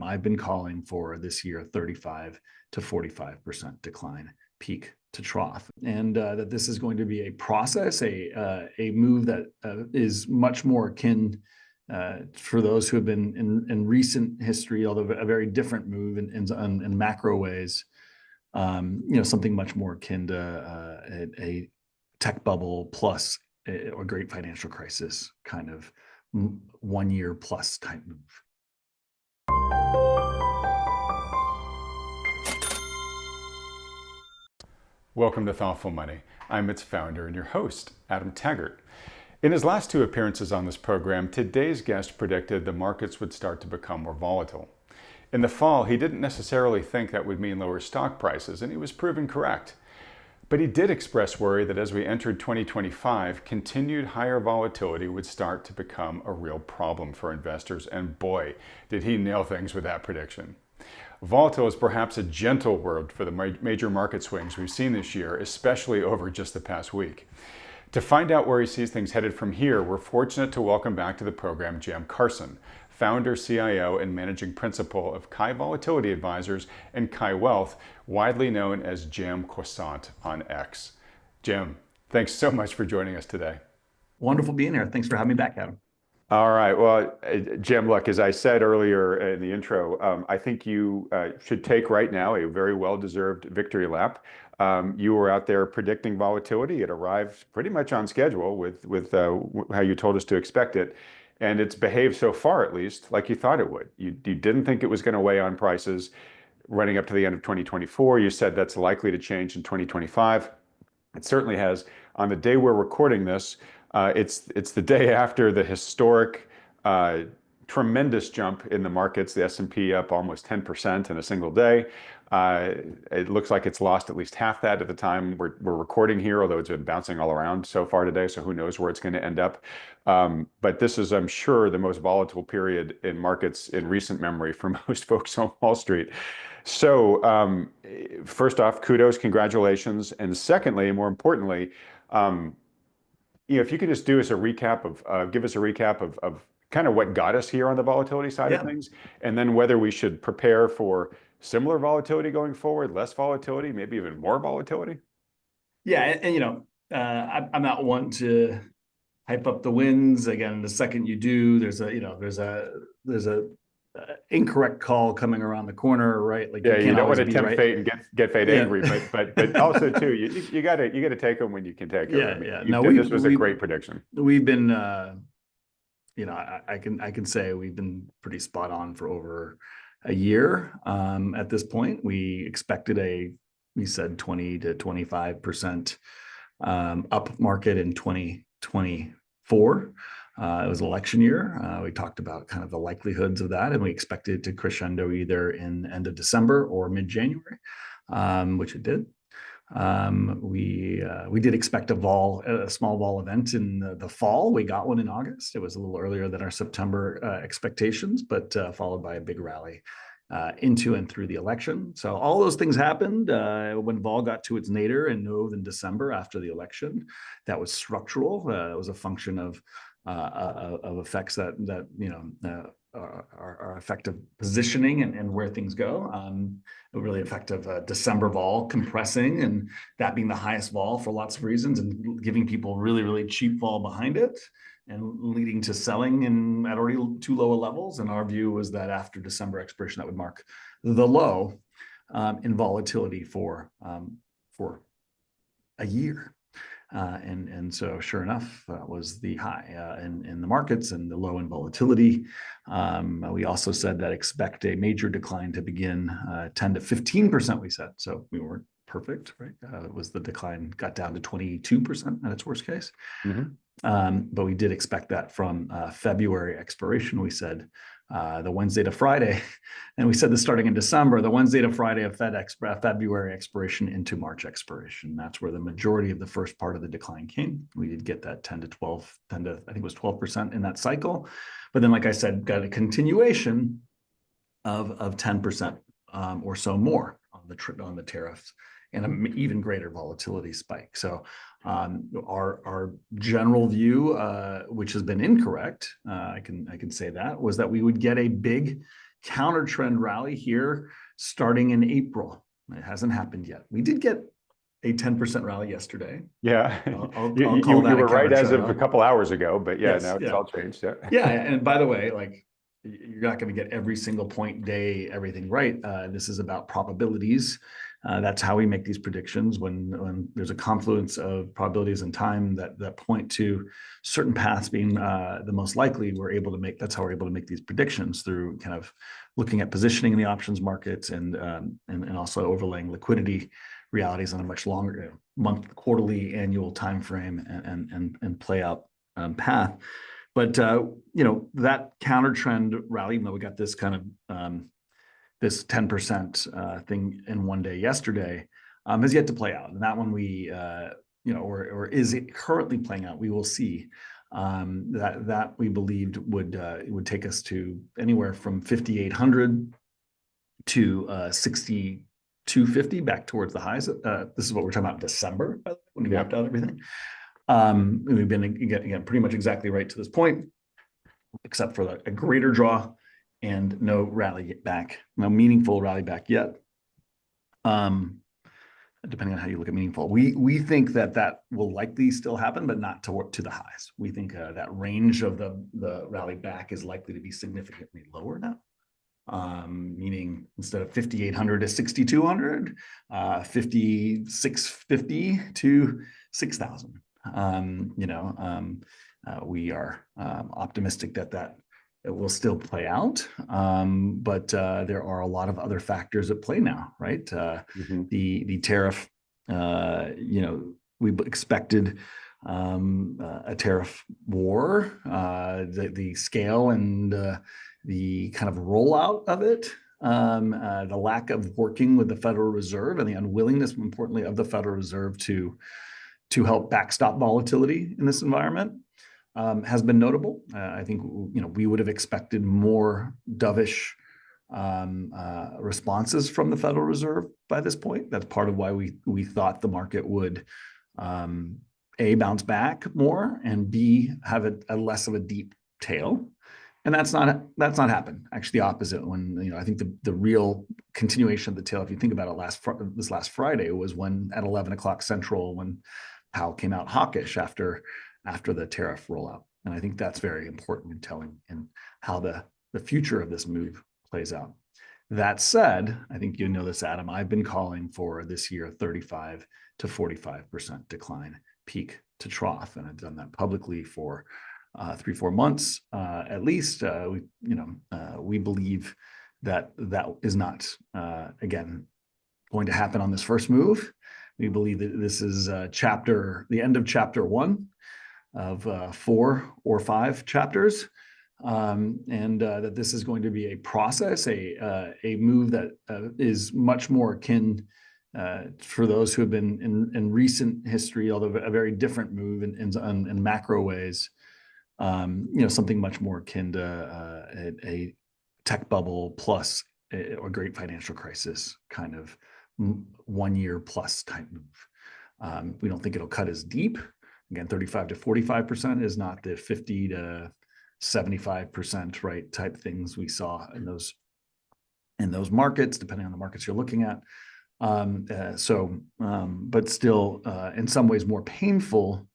I've been calling for this year 35 to 45% decline, peak to trough, and that this is going to be a process, a move that is much more akin for those who have been in recent history, although a very different move in macro ways. Something much more akin to a tech bubble plus a great financial crisis kind of 1 year plus type move. Welcome to Thoughtful Money. I'm its founder and your host, Adam Taggart. In his last two appearances on this program, today's guest predicted the markets would start to become more volatile. In the fall, he didn't necessarily think that would mean lower stock prices, and he was proven correct. But he did express worry that as we entered 2025, continued higher volatility would start to become a real problem for investors, and boy, did he nail things with that prediction. Volatile is perhaps a gentle word for the major market swings we've seen this year, especially over just the past week. To find out where he sees things headed from here, we're fortunate to welcome back to the program Jim Karsan, founder, CIO, and managing principal of Kai Volatility Advisors and Kai Wealth, widely known as Jim Croissant on X. Jim, thanks so much for joining us today. Wonderful being here. Thanks for having me back, Adam. All right. Well, Jim, look, as I said earlier in the intro, I think you should take right now a very well-deserved victory lap. You were out there predicting volatility. It arrived pretty much on schedule with how you told us to expect it. And it's behaved so far, at least, like you thought it would. You didn't think it was going to weigh on prices running up to the end of 2024. You said that's likely to change in 2025. It certainly has. On the day we're recording this, it's the day after the historic tremendous jump in the markets, the S&P up almost 10% in a single day. It looks like it's lost at least half that at the time we're recording here, although it's been bouncing all around so far today, so who knows where it's going to end up. But this is, I'm sure, the most volatile period in markets in recent memory for most folks on Wall Street. So first off, kudos, congratulations. And secondly, and more importantly, if you could just do us a recap give us a recap of kind of what got us here on the volatility side of things, and then whether we should prepare for similar volatility going forward, less volatility, maybe even more volatility. Yeah, and I'm not one to hype up the wins. Again, the second you do, there's a incorrect call coming around the corner, right? Like you don't want to tempt fate and get fate angry, but also too, you got to take them when you can take them. This was a great prediction. We've been, I can say we've been pretty spot on for over a year. At this point, we expected we said 20 to 25% up market in 2024. It was election year. We talked about kind of the likelihoods of that, and we expected it to crescendo either in end of December or mid-January, which it did. We did expect a small vol event in the fall. We got one in August. It was a little earlier than our September expectations, but followed by a big rally into and through the election. So all those things happened when vol got to its nadir in December after the election. That was structural. It was a function of effects that are effective positioning and where things go. A really effective December vol compressing, and that being the highest vol for lots of reasons, and giving people really, really cheap vol behind it, and leading to selling at already too low levels. And our view was that after December expiration, that would mark the low in volatility for a year. And so sure enough, was the high in the markets and the low in volatility. We also said that expect a major decline to begin 10 to 15%, we said. So we weren't perfect, right? It was the decline got down to 22% at its worst case. Mm-hmm. But we did expect that from February expiration. We said the Wednesday to Friday, and we said this starting in December, the Wednesday to Friday of February expiration into March expiration. That's where the majority of the first part of the decline came. We did get that 10 to I think it was 12% in that cycle. But then, like I said, got a continuation of 10% or so more on the tariffs, and an even greater volatility spike. So our general view, which has been incorrect, I can say that, was that we would get a big counter trend rally here starting in April. It hasn't happened yet. We did get a 10% rally yesterday. Yeah, I'll you call that a were right counter as trend of a rally. couple hours ago, but yeah, Yes, now it's yeah. all changed. Yeah. Yeah, and by the way, like you're not going to get every single point day, everything right. This is about probabilities. That's how we make these predictions. When there's a confluence of probabilities and time that point to certain paths being the most likely, we're able to make. That's how we're able to make these predictions through kind of looking at positioning in the options markets and also overlaying liquidity realities on a much longer month, quarterly, annual time frame and play out path. But that counter trend rally, even though we got this kind of this 10% thing in one day yesterday, has yet to play out. And that one we or is it currently playing out? We will see. That we believed would take us to anywhere from 5,800 to 6,250 back towards the highs. This is what we're talking about in December, by the way, when we mapped out everything. We've been again pretty much exactly right to this point, except for a greater draw and no rally back, no meaningful rally back yet. Depending on how you look at meaningful, we think that will likely still happen, but not to the highs. We think that range of the rally back is likely to be significantly lower now. Meaning instead of 5,800 to 6,200, 5,650 to 6,000. We are optimistic that it will still play out, but there are a lot of other factors at play now, right? The tariff, we expected a tariff war, the scale and the kind of rollout of it, the lack of working with the Federal Reserve and the unwillingness, importantly, of the Federal Reserve to help backstop volatility in this environment has been notable. I think we would have expected more dovish responses from the Federal Reserve by this point. That's part of why we thought the market would A, bounce back more, and B, have a less of a deep tail. And that's not happened. Actually, the opposite. When I think the real continuation of the tail, if you think about it, this last Friday was when at 11 o'clock Central, when Powell came out hawkish after the tariff rollout. And I think that's very important in telling in how the future of this move plays out. That said, I think you know this, Adam, I've been calling for this year 35 to 45% decline, peak to trough. And I've done that publicly for 3-4 months at least. We believe that is not, again, going to happen on this first move. We believe that this is the end of chapter 1 of 4 or 5 chapters, and that this is going to be a process, a move that is much more akin for those who have been in recent history, although a very different move in macro ways. Something much more akin to a tech bubble plus a great financial crisis kind of 1 year plus type move. We don't think it'll cut as deep. Again, 35 to 45% is not the 50 to 75% right type things we saw in those markets, depending on the markets you're looking at. But still, in some ways, more painful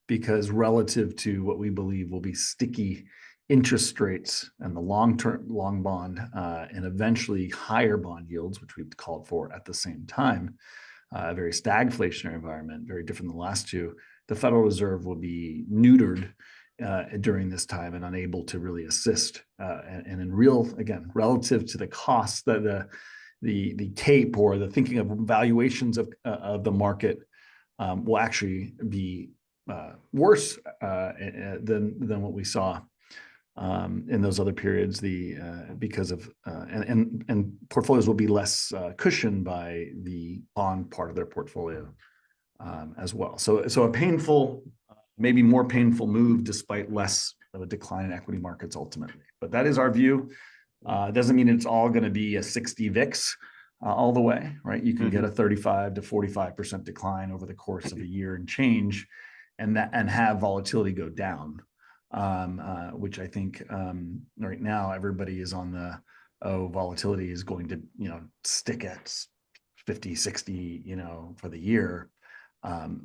because relative to what we believe will be sticky interest rates and the long bond and eventually higher bond yields, which we've called for at the same time, a very stagflationary environment, very different than the last two. The Federal Reserve will be neutered during this time and unable to really assist. And in again, relative to the costs, that the tape or the thinking of valuations of the market will actually be worse than what we saw in those other periods. Because of and portfolios will be less cushioned by the bond part of their portfolio as well. So a painful, maybe more painful move despite less of a decline in equity markets ultimately. But that is our view. It doesn't mean it's all going to be a 60 VIX all the way, right? You can get a 35 to 45% decline over the course of a year and change, and have volatility go down, which I think right now everybody is on oh, volatility is going to, stick at 50, 60, for the year.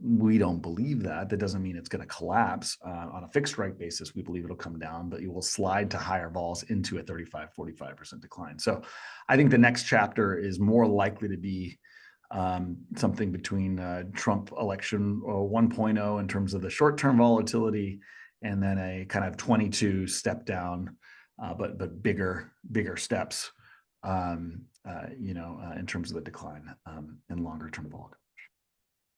We don't believe that. That doesn't mean it's going to collapse. On a fixed strike basis, we believe it'll come down, but you will slide to higher vols into a 35, 45% decline. So I think the next chapter is more likely to be something between Trump election 1.0 in terms of the short-term volatility, and then a kind of 22 step down, but bigger steps, in terms of the decline and longer-term volatility.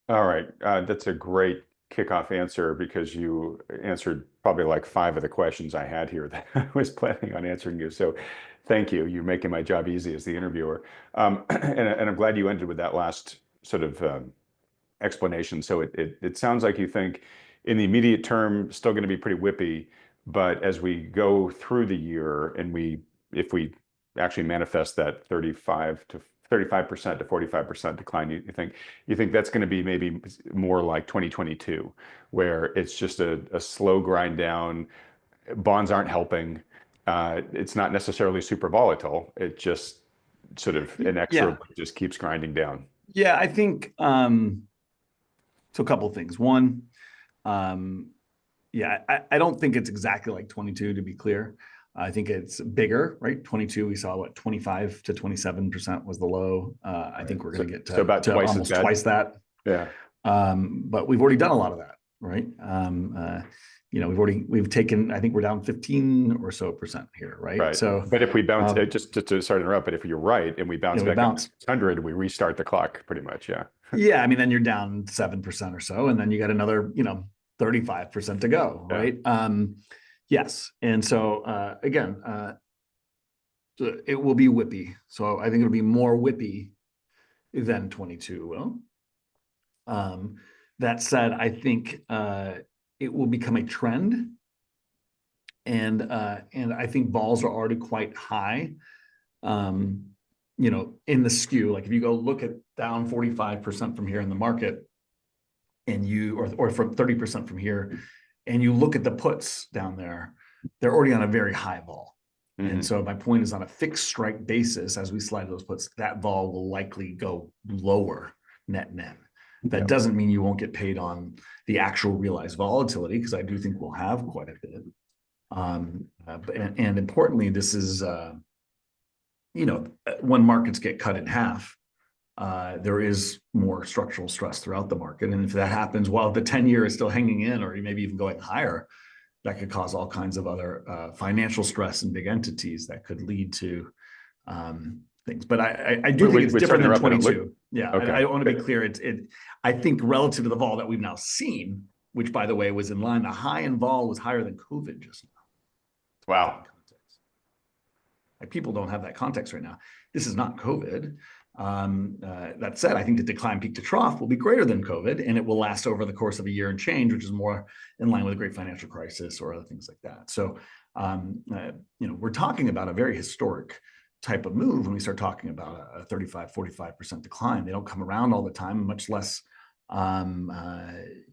All right. That's a great kickoff answer, because you answered probably like 5 of the questions I had here that I was planning on answering you. So thank you. You're making my job easy as the interviewer. And I'm glad you ended with that last sort of explanation. So it sounds like you think in the immediate term, still going to be pretty whippy, but as we go through the year and if we actually manifest that 35% to 45% decline, you think that's going to be maybe more like 2022, where it's just a slow grind down. Bonds aren't helping. It's not necessarily super volatile. It just sort of inexorably just keeps grinding down. Yeah, I think so. A couple of things. One, I don't think it's exactly like 22, to be clear. I think it's bigger, right? 22, we saw 25 to 27% was the low. I think we're going to get to about twice almost twice that. Yeah. But we've already done a lot of that, right? We've taken, I think we're down 15 or so percent here, right? Right. So, but if we bounce, just to start to interrupt, but if you're right and we bounce back up to 600, we restart the clock pretty much. Yeah. Yeah. I mean, then you're down 7% or so, and then you got another, 35% to go, right? Yes. And so, again, it will be whippy. So I think it'll be more whippy than 22 will. That said, I think it will become a trend. And I think vols are already quite high, in the skew. Like if you go look at down 45% from here in the market, and or from 30% from here, and you look at the puts down there, they're already on a very high vol. Mm-hmm. And so my point is, on a fixed strike basis, as we slide those puts, that vol will likely go lower net. That doesn't mean you won't get paid on the actual realized volatility, because I do think we'll have quite a bit. And importantly, this is, when markets get cut in half, there is more structural stress throughout the market. And if that happens while the 10-year is still hanging in, or maybe even going higher, that could cause all kinds of other financial stress in big entities that could lead to things. But I do think it's different than 22. Yeah, okay. I want to be clear. I think relative to the vol that we've now seen, which, by the way, was in line, the high in vol was higher than COVID just now. Wow. Like, people don't have that context right now. This is not COVID. That said, I think the decline peak to trough will be greater than COVID, and it will last over the course of a year and change, which is more in line with a great financial crisis or other things like that. So, we're talking about a very historic type of move when we start talking about a 35, 45% decline. They don't come around all the time, much less,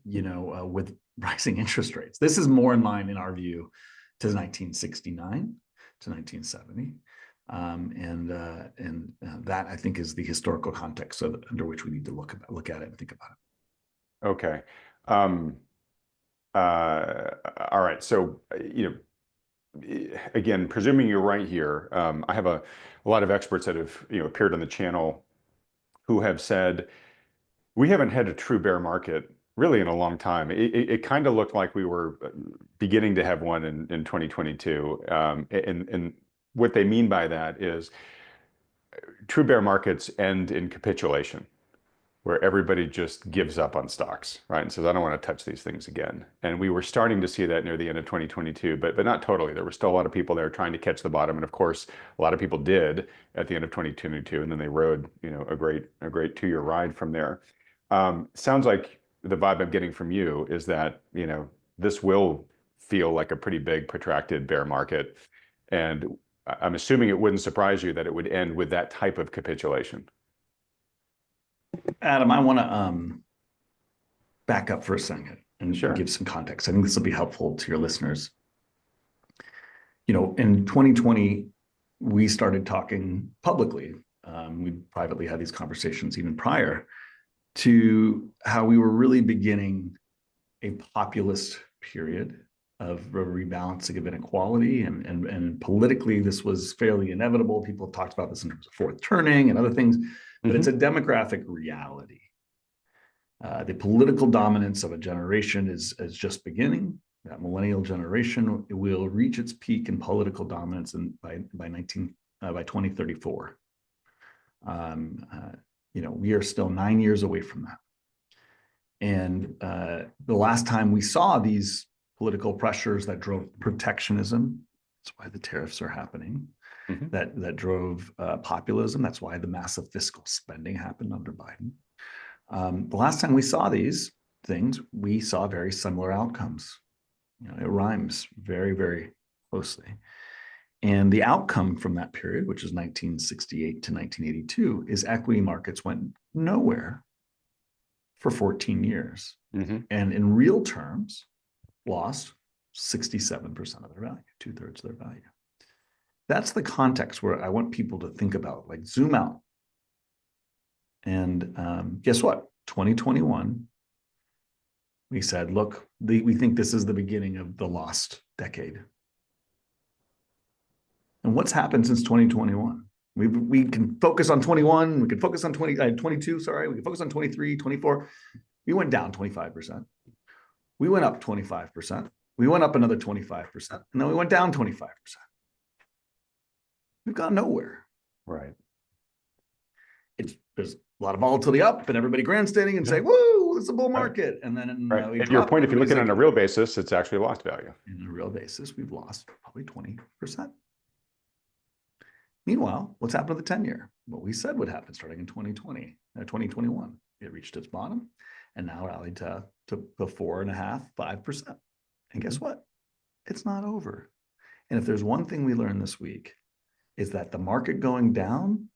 with rising interest rates. This is more in line, in our view, to 1969 to 1970. And that, I think, is the historical context under which we need to look at it and think about it. Okay. All right. So, again, presuming you're right here, I have a lot of experts that have appeared on the channel who have said we haven't had a true bear market really in a long time. It kind of looked like we were beginning to have one in 2022, and what they mean by that is true bear markets end in capitulation, where everybody just gives up on stocks, right? And says, I don't want to touch these things again. And we were starting to see that near the end of 2022, but not totally. There were still a lot of people there trying to catch the bottom. And of course, a lot of people did at the end of 2022. And then they rode, a great 2-year ride from there. Sounds like the vibe I'm getting from you is that, this will feel like a pretty big protracted bear market. And I'm assuming it wouldn't surprise you that it would end with that type of capitulation. Adam, I want to back up for a second and give some context. I think this will be helpful to your listeners. In 2020, we started talking publicly. We privately had these conversations even prior to how we were really beginning a populist period of rebalancing of inequality, and politically this was fairly inevitable. People have talked about this in terms of fourth turning and other things, but it's a demographic reality. The political dominance of a generation is just beginning. That millennial generation will reach its peak in political dominance by 2034. We are still 9 years away from that. And the last time we saw these political pressures that drove protectionism, that's why the tariffs are happening, that drove populism, that's why the massive fiscal spending happened under Biden. The last time we saw these things, we saw very similar outcomes. It rhymes very, very closely. And the outcome from that period, which is 1968 to 1982, is equity markets went nowhere for 14 years. And in real terms, lost 67% of their value, 2/3 of their value. That's the context where I want people to think about, like zoom out. And guess what? 2021, we said, look, we think this is the beginning of the lost decade. And what's happened since 2021? We can focus on 21, we can focus on 22, sorry, we can focus on 23, 24. We went down 25%. We went up 25%. We went up another 25%. And then we went down 25%. We've gone nowhere. Right. There's a lot of volatility up and everybody grandstanding and saying, woo, it's a bull market. And then and your point, if you look at it on a real basis, it's actually lost value. In a real basis, we've lost probably 20%. Meanwhile, what's happened to the 10-year? What we said would happen starting in 2021. It reached its bottom and now rallied to 4.5%, 5%. And guess what? It's not over. And if there's one thing we learned this week, is that the market going down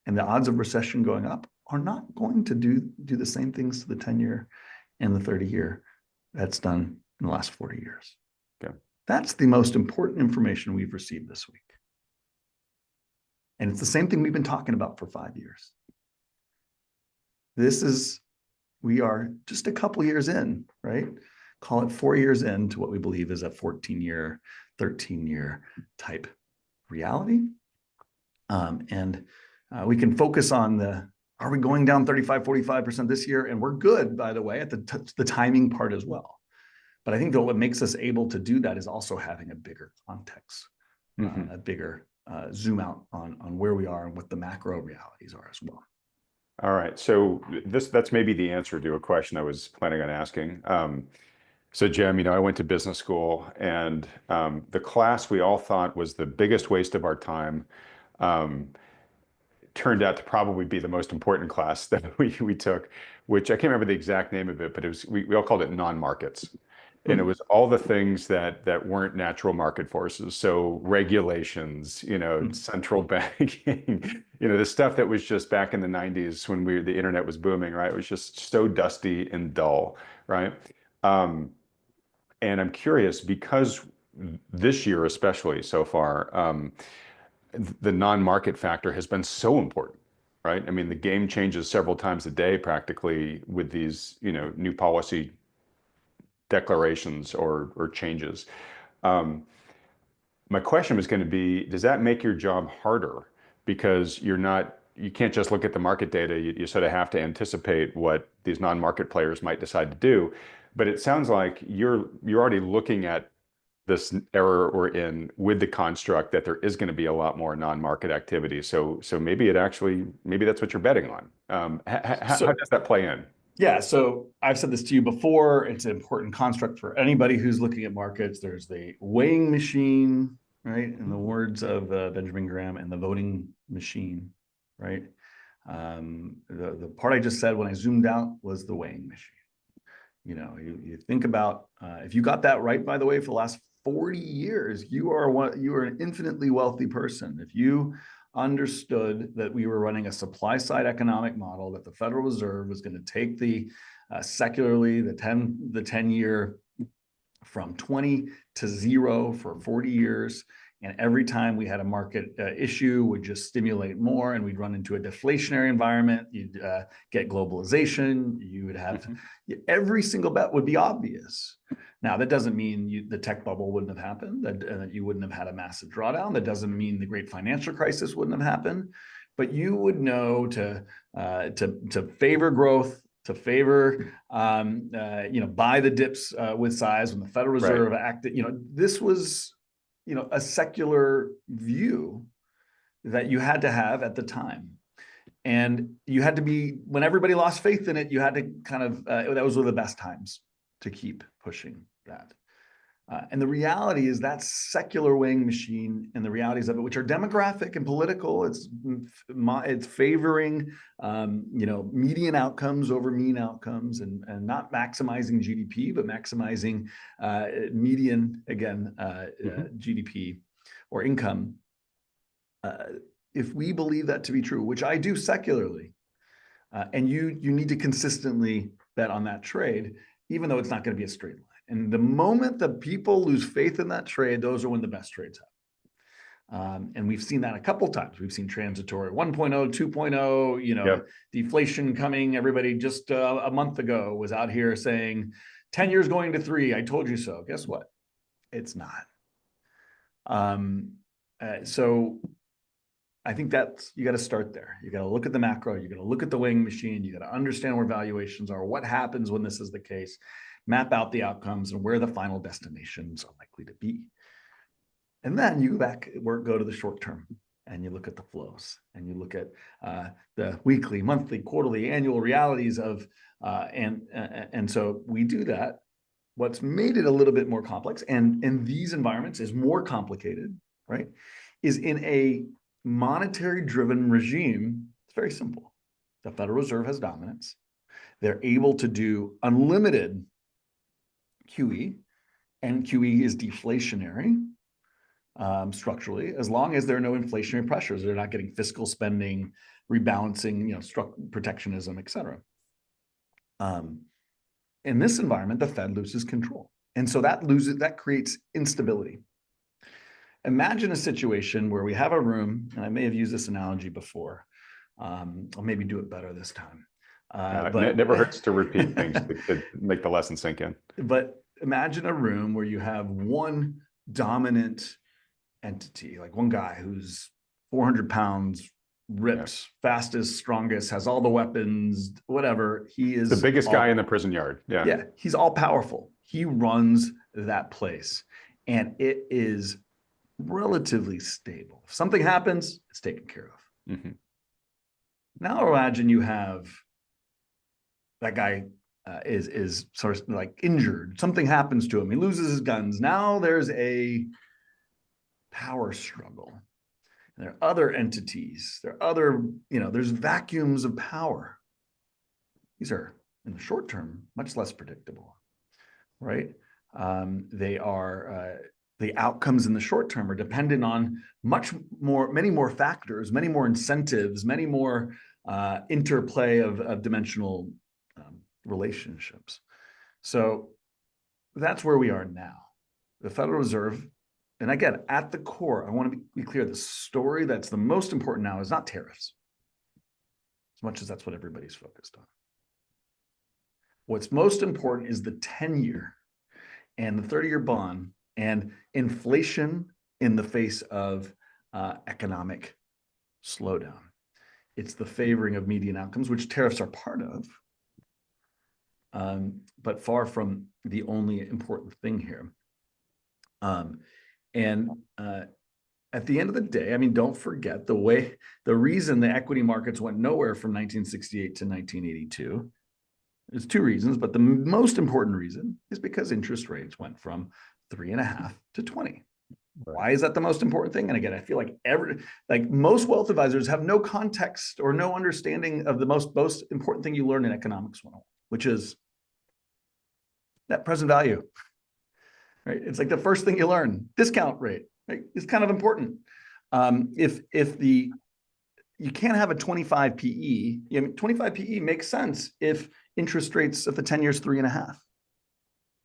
and the odds of recession going up are not going to do the same things to the 10-year and the 30-year that's done in the last 40 years. Okay. That's the most important information we've received this week. And it's the same thing we've been talking about for 5 years. We are just a couple years in, right? Call it 4 years into what we believe is a 14-year, 13-year type reality. We can focus on are we going down 35, 45% this year? And we're good, by the way, at the timing part as well. But I think that what makes us able to do that is also having a bigger context, a bigger zoom out on where we are and what the macro realities are as well. All right, so that's maybe the answer to a question I was planning on asking. So Jim, I went to business school, and the class we all thought was the biggest waste of our time turned out to probably be the most important class that we took, which I can't remember the exact name of it, but we all called it non-markets. And it was all the things that weren't natural market forces. So regulations, central banking, the stuff that was just back in the 90s when the internet was booming, right? It was just so dusty and dull, right? And I'm curious, because this year, especially so far, the non-market factor has been so important, right? I mean, the game changes several times a day practically with these, new policy declarations or changes. My question was going to be, does that make your job harder? Because you can't just look at the market data, you sort of have to anticipate what these non-market players might decide to do. But it sounds like you're already looking at this era we're in with the construct that there is going to be a lot more non-market activity. So maybe that's what you're betting on. How does that play in? Yeah, so I've said this to you before. It's an important construct for anybody who's looking at markets. There's the weighing machine, right? In the words of Benjamin Graham, and the voting machine, right? The part I just said when I zoomed out was the weighing machine. You think about if you got that right, by the way, for the last 40 years, you are an infinitely wealthy person. If you understood that we were running a supply side economic model, that the Federal Reserve was going to take secularly the 10-year from 20 to 0 for 40 years And every time we had a market issue, would just stimulate more, and we'd run into a deflationary environment. You'd get globalization. You would have every single bet would be obvious. Now, that doesn't mean the tech bubble wouldn't have happened, that you wouldn't have had a massive drawdown. That doesn't mean the great financial crisis wouldn't have happened. But you would know to favor growth, to favor buy the dips with size when the Federal Reserve acted. This was a secular view that you had to have at the time. And you had to be, when everybody lost faith in it, you had to kind of, that was one of the best times to keep pushing that. And the reality is that secular weighing machine and the realities of it, which are demographic and political, it's favoring, median outcomes over mean outcomes, and not maximizing GDP, but maximizing median, again, GDP or income. If we believe that to be true, which I do secularly, and you need to consistently bet on that trade, even though it's not going to be a straight line. And the moment that people lose faith in that trade, those are when the best trades happen. And we've seen that a couple times. We've seen transitory 1.0, 2.0, deflation coming. Everybody just a month ago was out here saying 10 years going to 3. I told you so. Guess what? It's not. So I think that's, you got to start there. You got to look at the macro. You got to look at the weighing machine. You got to understand where valuations are, what happens when this is the case, map out the outcomes and where the final destinations are likely to be. And then you go to the short term and you look at the flows and you look at the weekly, monthly, quarterly, annual realities of, and so we do that. What's made it a little bit more complex, and in these environments is more complicated, right, is in a monetary driven regime. It's very simple. The Federal Reserve has dominance. They're able to do unlimited QE, and QE is deflationary structurally, as long as there are no inflationary pressures. They're not getting fiscal spending, rebalancing, protectionism, et cetera. In this environment, the Fed loses control. And so that creates instability. Imagine a situation where we have a room, and I may have used this analogy before. I'll maybe do it better this time. But it never hurts to repeat things to make the lesson sink in. But imagine a room where you have one dominant entity, like one guy who's 400 pounds, ripped, fastest, strongest, has all the weapons, whatever. He is the biggest guy in the prison yard. Yeah, he's all powerful. He runs that place, and it is relatively stable. If something happens, it's taken care of. Now imagine you have that guy is sort of like injured. Something happens to him. He loses his guns. Now there's a power struggle. And there are other entities. There are other, there's vacuums of power. These are, in the short term, much less predictable, right? They are, the outcomes in the short term are dependent on many more factors, many more incentives, many more interplay of dimensional relationships. So that's where we are now. The Federal Reserve, and again, at the core, I want to be clear, the story that's the most important now is not tariffs, as much as that's what everybody's focused on. What's most important is the 10-year and the 30-year bond and inflation in the face of economic slowdown. It's the favoring of median outcomes, which tariffs are part of, but far from the only important thing here. At the end of the day, don't forget the reason the equity markets went nowhere from 1968 to 1982. There's two reasons, but the most important reason is because interest rates went from 3.5 to 20. Why is that the most important thing? And again, I feel like most wealth advisors have no context or no understanding of the most important thing you learn in economics 101, which is net present value. Right? It's like the first thing you learn. Discount rate, right? It's kind of important. You can't have a 25 PE. 25 PE makes sense if interest rates at the 10 years 3.5.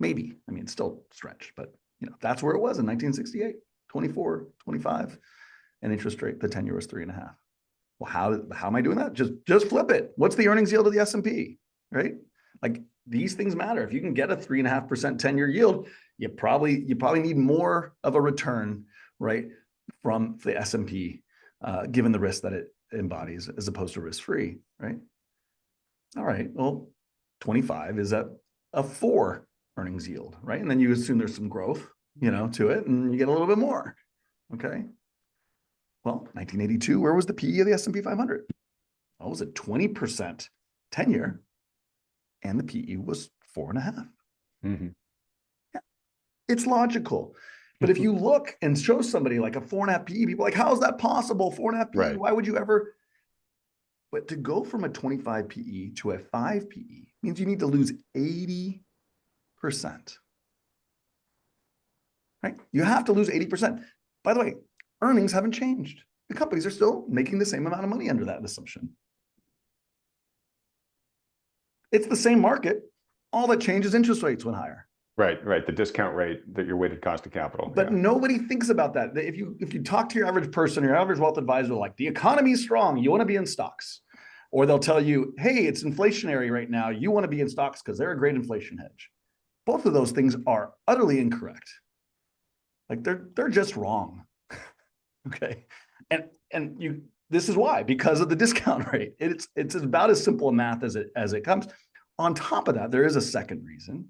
Maybe. It's still stretched, but that's where it was in 1968. 24, 25, and interest rate, the 10-year was 3.5. Well, how am I doing that? Just flip it. What's the earnings yield of the S&P, right? Like these things matter. If you can get a 3.5% 10-year yield, you probably need more of a return, right, from the S&P, given the risk that it embodies, as opposed to risk-free, right? All right, well, 25 is a 4 earnings yield, right? And then you assume there's some growth, to it, and you get a little bit more, okay? Well, 1982, where was the PE of the S&P 500? Oh, it was at 20% 10-year, and the PE was 4.5. Mm-hmm. Yeah, it's logical. But if you look and show somebody like a 4.5 PE, people are like, how is that possible? 4.5 PE, Right. why would you ever? But to go from a 25 PE to a 5 PE means you need to lose 80%. Right? You have to lose 80%. By the way, earnings haven't changed. The companies are still making the same amount of money under that assumption. It's the same market. All that changes, interest rates went higher. Right. The discount rate, that your weighted cost of capital. But nobody thinks about that. If you talk to your average person, your average wealth advisor, like the economy is strong, you want to be in stocks. Or they'll tell you, hey, it's inflationary right now, you want to be in stocks because they're a great inflation hedge. Both of those things are utterly incorrect. Like they're just wrong. Okay. And this is why, because of the discount rate. It's about as simple a math as it comes. On top of that, there is a second reason.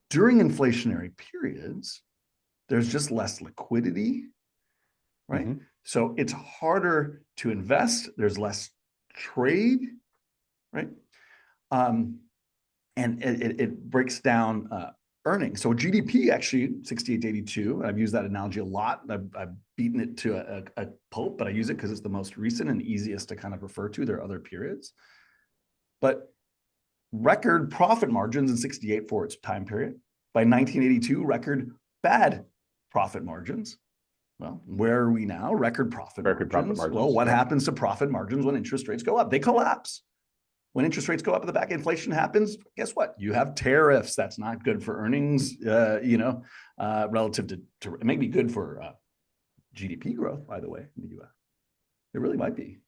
During inflationary periods, there's just less liquidity, right? Mm-hmm. So it's harder to invest. There's less trade, right? And it breaks down earnings. So GDP actually 68 to 82. I've used that analogy a lot. I've beaten it to a pulp, but I use it because it's the most recent and easiest to kind of refer to. There are other periods, but record profit margins in 68 for its time period. By 1982, record bad profit margins. Well, where are we now? Record profit margins. Well, what happens to profit margins when interest rates go up? They collapse. When interest rates go up at the back, inflation happens. Guess what? You have tariffs. That's not good for earnings, relative to it may be good for GDP growth, by the way, in the US. It really might be,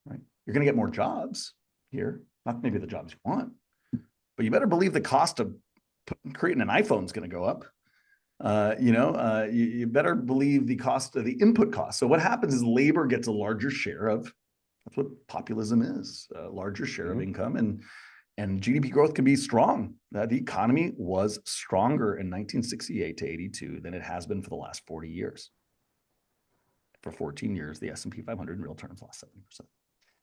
right? You're going to get more jobs here. Not maybe the jobs you want, but you better believe the cost of creating an iPhone is going to go up. You better believe the cost of the input cost. So what happens is labor gets a larger share of, that's what populism is, a larger share of income, and GDP growth can be strong. The economy was stronger in 1968 to 82 than it has been for the last 40 years. For 14 years, the S&P 500 in real terms lost 7%.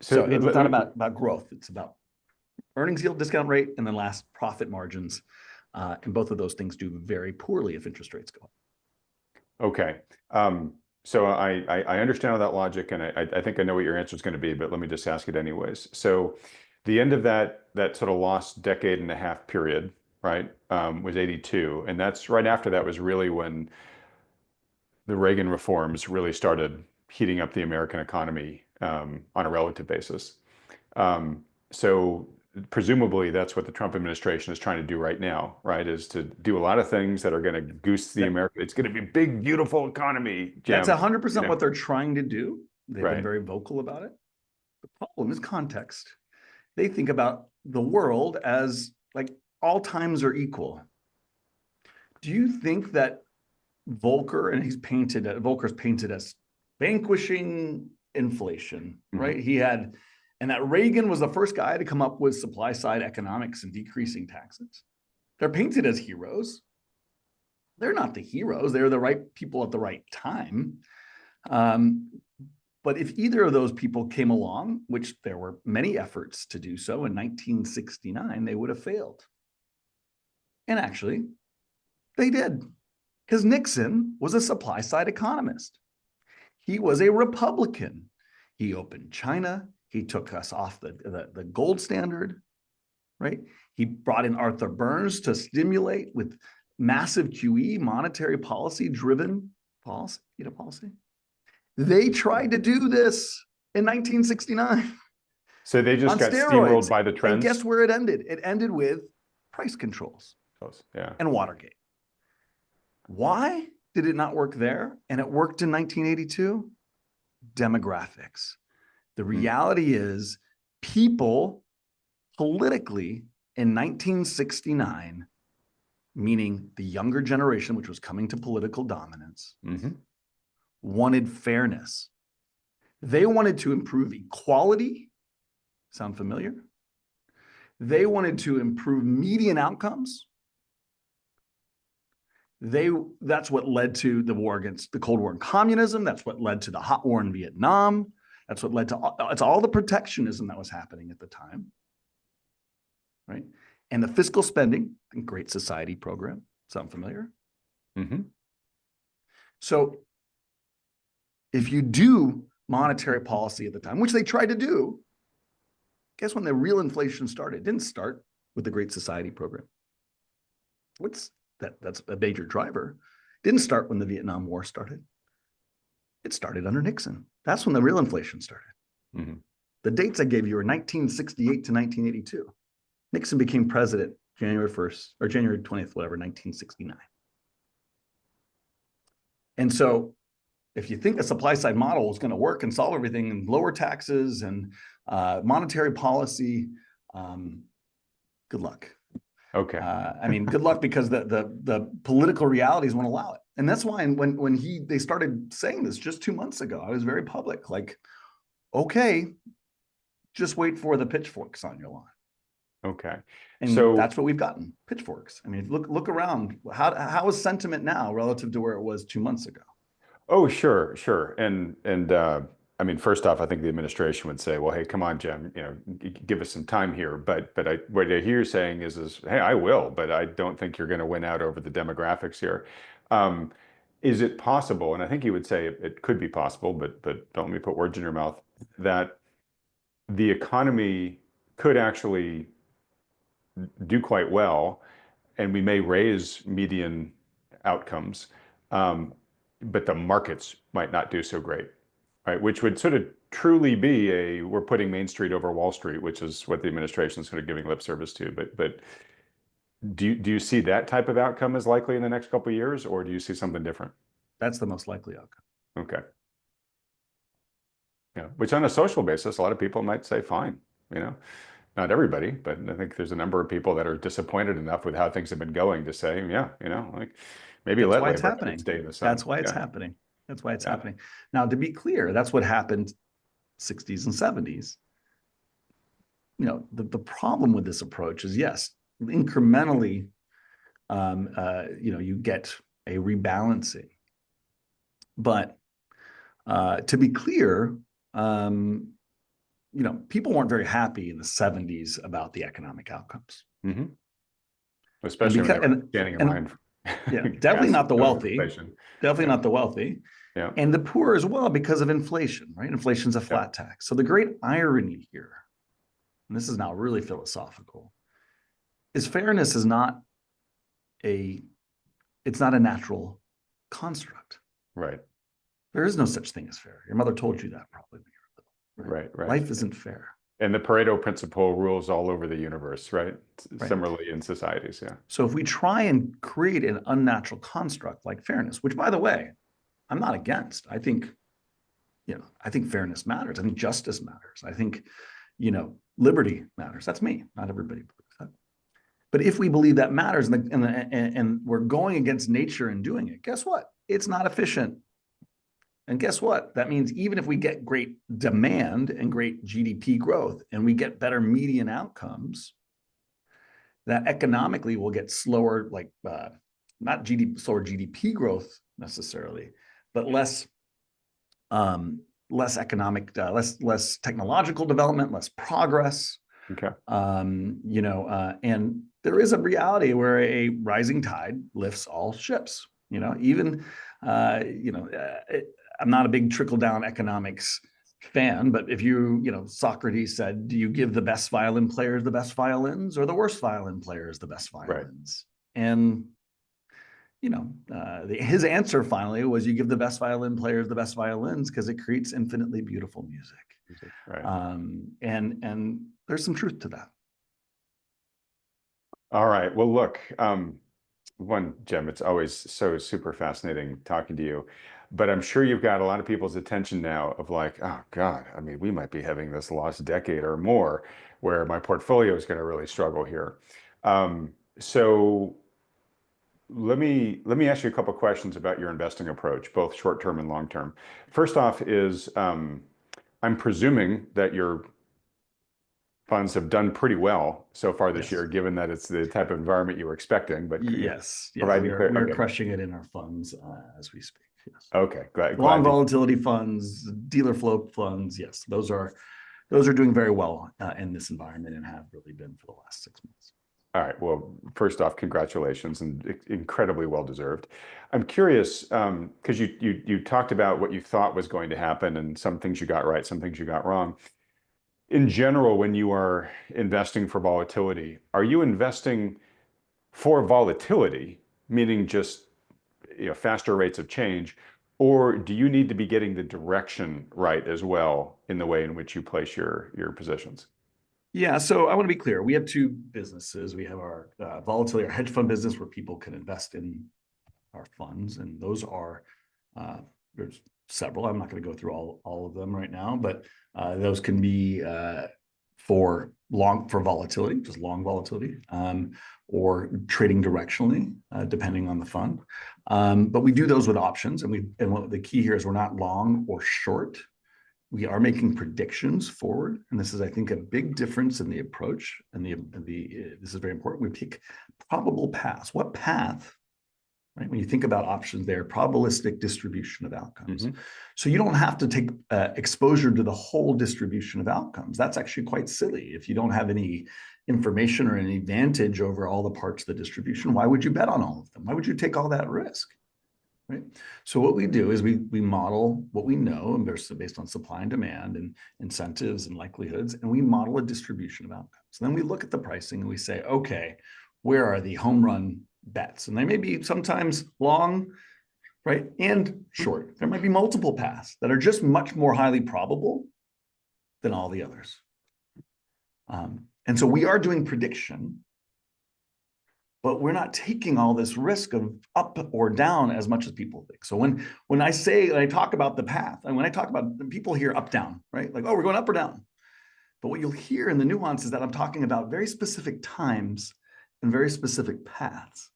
So it's not about growth. It's about earnings yield, discount rate, and then last, profit margins. And both of those things do very poorly if interest rates go up. Okay. So I understand all that logic, and I think I know what your answer is going to be, but let me just ask it anyways. So the end of that sort of lost decade and a half period, right, was 82. And that's right after that was really when the Reagan reforms really started heating up the American economy on a relative basis. So presumably that's what the Trump administration is trying to do right now, right? Is to do a lot of things that are going to goose the American. It's going to be a big, beautiful economy. Jim. That's 100% what they're trying to do. They've Right. been very vocal about it. The problem is context. They think about the world as like all times are equal. Do you think that Volcker's painted as vanquishing inflation, right? And that Reagan was the first guy to come up with supply side economics and decreasing taxes. They're painted as heroes. They're not the heroes. They're the right people at the right time. But if either of those people came along, which there were many efforts to do so in 1969, they would have failed. And actually, they did. Because Nixon was a supply side economist. He was a Republican. He opened China. He took us off the gold standard, right? He brought in Arthur Burns to stimulate with massive QE, monetary policy driven policy. They tried to do this in 1969. So they just got steroids. Steamrolled by the trends. And guess where it ended? It ended with price controls. Yeah. And Watergate. Why did it not work there? And it worked in 1982? Demographics. The reality is people politically in 1969, meaning the younger generation, which was coming to political dominance, wanted fairness. They wanted to improve equality. Sound familiar? They wanted to improve median outcomes. That's what led to the war against the Cold War and communism. That's what led to the hot war in Vietnam. That's what led to all the protectionism that was happening at the time, right? And the fiscal spending and Great Society program. Sound familiar? So if you do monetary policy at the time, which they tried to do, guess when the real inflation started? It didn't start with the Great Society program. That's a major driver. It didn't start when the Vietnam War started. It started under Nixon. That's when the real inflation started. The dates I gave you are 1968 to 1982. Nixon became president January 1st or January 20th, whatever, 1969. And so if you think the supply side model is going to work and solve everything and lower taxes and monetary policy, good luck. Okay. I mean, good luck, because the political realities won't allow it. And that's why when they started saying this just 2 months ago, I was very public, like, okay, just wait for the pitchforks on your lawn. Okay. And so that's what we've gotten, pitchforks. I mean, look around. How is sentiment now relative to where it was 2 months ago? Oh, sure. And I mean, first off, I think the administration would say, well, hey, come on, Jim, give us some time here. But what I hear you saying is, hey, I will, but I don't think you're going to win out over the demographics here. Is it possible, and I think you would say it could be possible, but don't let me put words in your mouth, that the economy could actually do quite well, and we may raise median outcomes, but the markets might not do so great, right? Which would sort of truly be we're putting Main Street over Wall Street, which is what the administration is sort of giving lip service to. But do you see that type of outcome as likely in the next couple of years, or do you see something different? That's the most likely outcome. Okay. Yeah, which on a social basis, a lot of people might say, fine, not everybody, but I think there's a number of people that are disappointed enough with how things have been going to say, yeah, like maybe let labor stay in the sun. That's why it's happening. That's why it's happening. Now, to be clear, that's what happened 60s and 70s. The problem with this approach is, yes, incrementally, you get a rebalancing. But to be clear, people weren't very happy in the 70s about the economic outcomes. Especially when they were standing in line. Yeah, definitely not the wealthy. Definitely not the wealthy. Yeah. And the poor as well, because of inflation, right? Inflation's a flat tax. So the great irony here, and this is now really philosophical, is fairness is not it's not a natural construct. Right. There is no such thing as fair. Your mother told you that probably when you were little. Right. Life isn't fair. And the Pareto principle rules all over the universe, right? Similarly in societies, yeah. So if we try and create an unnatural construct like fairness, which, by the way, I'm not against. I think fairness matters. I think justice matters. I think, liberty matters. That's me. Not everybody believes that. But if we believe that matters and we're going against nature and doing it, guess what? It's not efficient. And guess what? That means even if we get great demand and great GDP growth and we get better median outcomes, that economically will get slower, like not slower GDP growth necessarily, but less economic, less technological development, less progress. Okay. And there is a reality where a rising tide lifts all ships. I'm not a big trickle-down economics fan, but if Socrates said, do you give the best violin players the best violins or the worst violin players the best violins? Right. And, his answer finally was, you give the best violin players the best violins because it creates infinitely beautiful music. Right. And there's some truth to that. All right. Well, look, Jim, it's always so super fascinating talking to you. But I'm sure you've got a lot of people's attention now of like, oh God, I mean, we might be having this lost decade or more where my portfolio is going to really struggle here. So let me ask you a couple of questions about your investing approach, both short term and long term. First off is I'm presuming that your funds have done pretty well so far this Yes. year, given that it's the type of environment you were expecting. But could you Yes. Yes. provide me clear? We are Okay. crushing it in our funds as we speak. Yes. Okay. Long Glad to. volatility funds, dealer float funds. Yes, those are doing very well in this environment and have really been for the last 6 months. All right. Well, first off, congratulations and incredibly well deserved. I'm curious because you talked about what you thought was going to happen and some things you got right, some things you got wrong. In general, when you are investing for volatility, are you investing for volatility, meaning just faster rates of change, or do you need to be getting the direction right as well in the way in which you place your positions? Yeah, so I want to be clear. We have two businesses. We have our volatility, our hedge fund business, where people can invest in our funds, and those are there's several. I'm not going to go through all of them right now, but those can be for volatility, just long volatility, or trading directionally, depending on the fund. But we do those with options, and what the key here is we're not long or short. We are making predictions forward, and this is, I think, a big difference in the approach. And this is very important. We pick probable paths. What path? Right? When you think about options, they're probabilistic distribution of outcomes. Mm-hmm. So you don't have to take exposure to the whole distribution of outcomes. That's actually quite silly. If you don't have any information or any advantage over all the parts of the distribution, why would you bet on all of them? Why would you take all that risk? Right. So what we do is we model what we know and based on supply and demand and incentives and likelihoods, and we model a distribution of outcomes. And then we look at the pricing and we say, okay, where are the home run bets? And they may be sometimes long, right, and short. There might be multiple paths that are just much more highly probable than all the others. And so we are doing prediction, but we're not taking all this risk of up or down as much as people think. So when I talk about the path, and when I talk about, people hear up, down, right? Like, oh, we're going up or down. But what you'll hear in the nuance is that I'm talking about very specific times and very specific paths.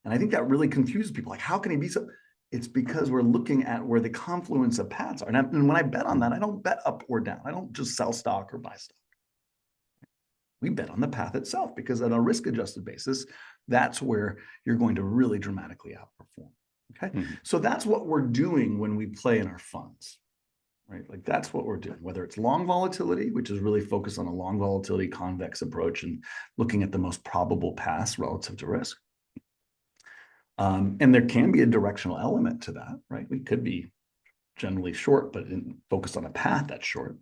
And I think that really confuses people. Like, how can he be so? It's because we're looking at where the confluence of paths are. And when I bet on that, I don't bet up or down. I don't just sell stock or buy stock. We bet on the path itself, because on a risk-adjusted basis, that's where you're going to really dramatically outperform. Okay, so that's what we're doing when we play in our funds, right? Like, that's what we're doing. Whether it's long volatility, which is really focused on a long volatility convex approach and looking at the most probable paths relative to risk, and there can be a directional element to that, right? We could be generally short, but focused on a path that's short.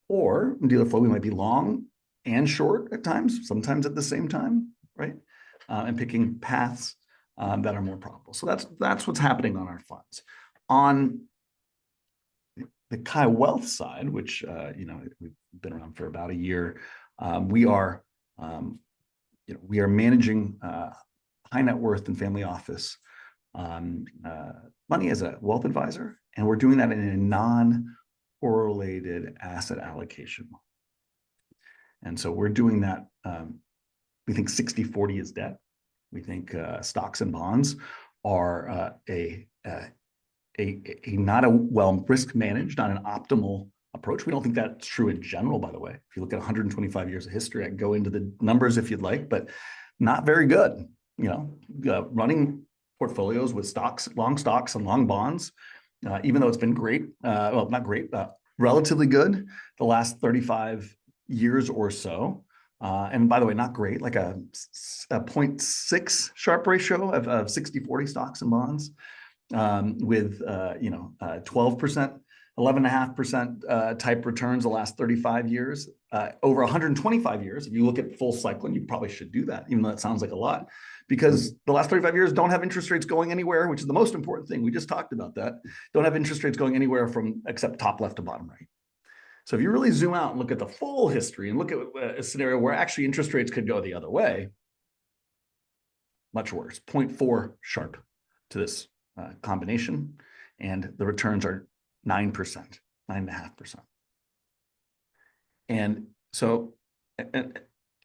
Or in dealer flow, we might be long and short at times, sometimes at the same time, right? And picking paths that are more probable. So that's what's happening on our funds. On the Kai Wealth side, which we've been around for about a year, we are managing high net worth and family office money as a wealth advisor, and we're doing that in a non-correlated asset allocation model. And so we're doing that. We think 60-40 is debt. We think stocks and bonds are not a well risk managed, not an optimal approach. We don't think that's true in general, by the way. If you look at 125 years of history, I can go into the numbers if you'd like, but not very good. Running portfolios with long stocks and long bonds, even though it's been great, well, not great, relatively good the last 35 years or so. And by the way, not great, like a 0.6 Sharpe ratio of 60-40 stocks and bonds, with 12%, 11.5% type returns the last 35 years. Over 125 years, if you look at full cycle, and you probably should do that, even though that sounds like a lot, because the last 35 years don't have interest rates going anywhere, which is the most important thing. We just talked about that. Don't have interest rates going anywhere from except top left to bottom right. So if you really zoom out and look at the full history and look at a scenario where actually interest rates could go the other way, much worse, 0.4 Sharpe to this combination, and the returns are 9%, 9.5%. And so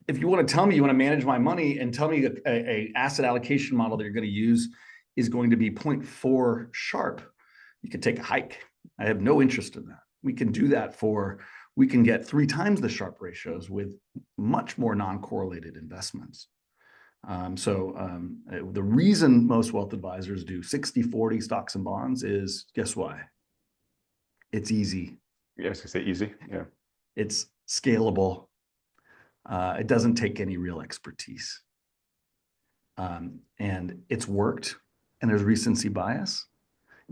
if you want to tell me you want to manage my money and tell me a asset allocation model that you're going to use is going to be 0.4 Sharpe, you could take a hike. I have no interest in that. We can do that we can get 3 times the Sharpe ratios with much more non-correlated investments. The reason most wealth advisors do 60-40 stocks and bonds is, guess why? It's easy. Yeah, I was gonna say easy. Yeah. It's scalable. It doesn't take any real expertise. And it's worked, and there's recency bias.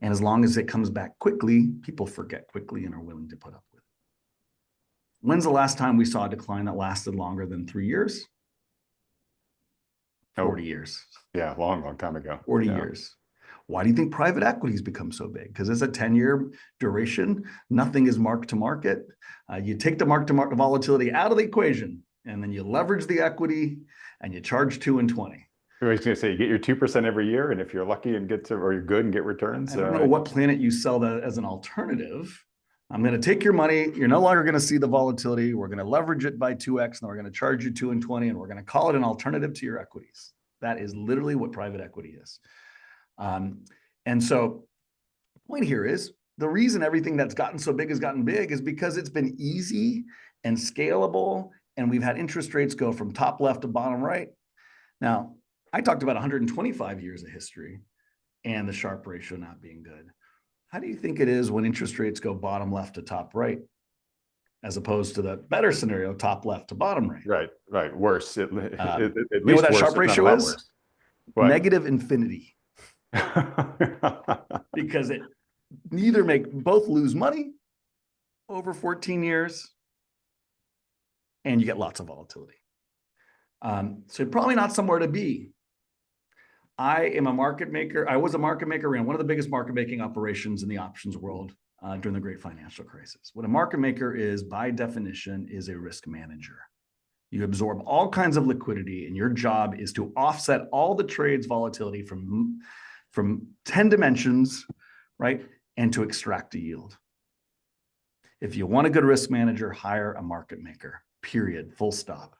And as long as it comes back quickly, people forget quickly and are willing to put up with it. When's the last time we saw a decline that lasted longer than 3 years? 40 years. Yeah, long time ago. 40 years. Why do you think private equities become so big? Because it's a 10-year duration. Nothing is marked to market. You take the mark-to-market volatility out of the equation, and then you leverage the equity, and you charge 2 and 20. I was going to say, you get your 2% every year, and if you're lucky and or you're good and get returns. I don't know what planet you sell that as an alternative. I'm going to take your money. You're no longer going to see the volatility. We're going to leverage it by 2x, and we're going to charge you 2 and 20, and we're going to call it an alternative to your equities. That is literally what private equity is. And so the point here is the reason everything that's gotten so big has gotten big is because it's been easy and scalable, and we've had interest rates go from top left to bottom right. Now, I talked about 125 years of history and the Sharpe ratio not being good. How do you think it is when interest rates go bottom left to top right, as opposed to the better scenario, top left to bottom right? Right. Worse. At You least know what that worse, Sharpe ratio is? Negative infinity. Because it both lose money over 14 years, and you get lots of volatility. So probably not somewhere to be. I am a market maker. I was a market maker, ran one of the biggest market making operations in the options world during the great financial crisis. What a market maker is, by definition, is a risk manager. You absorb all kinds of liquidity, and your job is to offset all the trade's volatility from 10 dimensions, right? And to extract a yield. If you want a good risk manager, hire a market maker, period, full stop.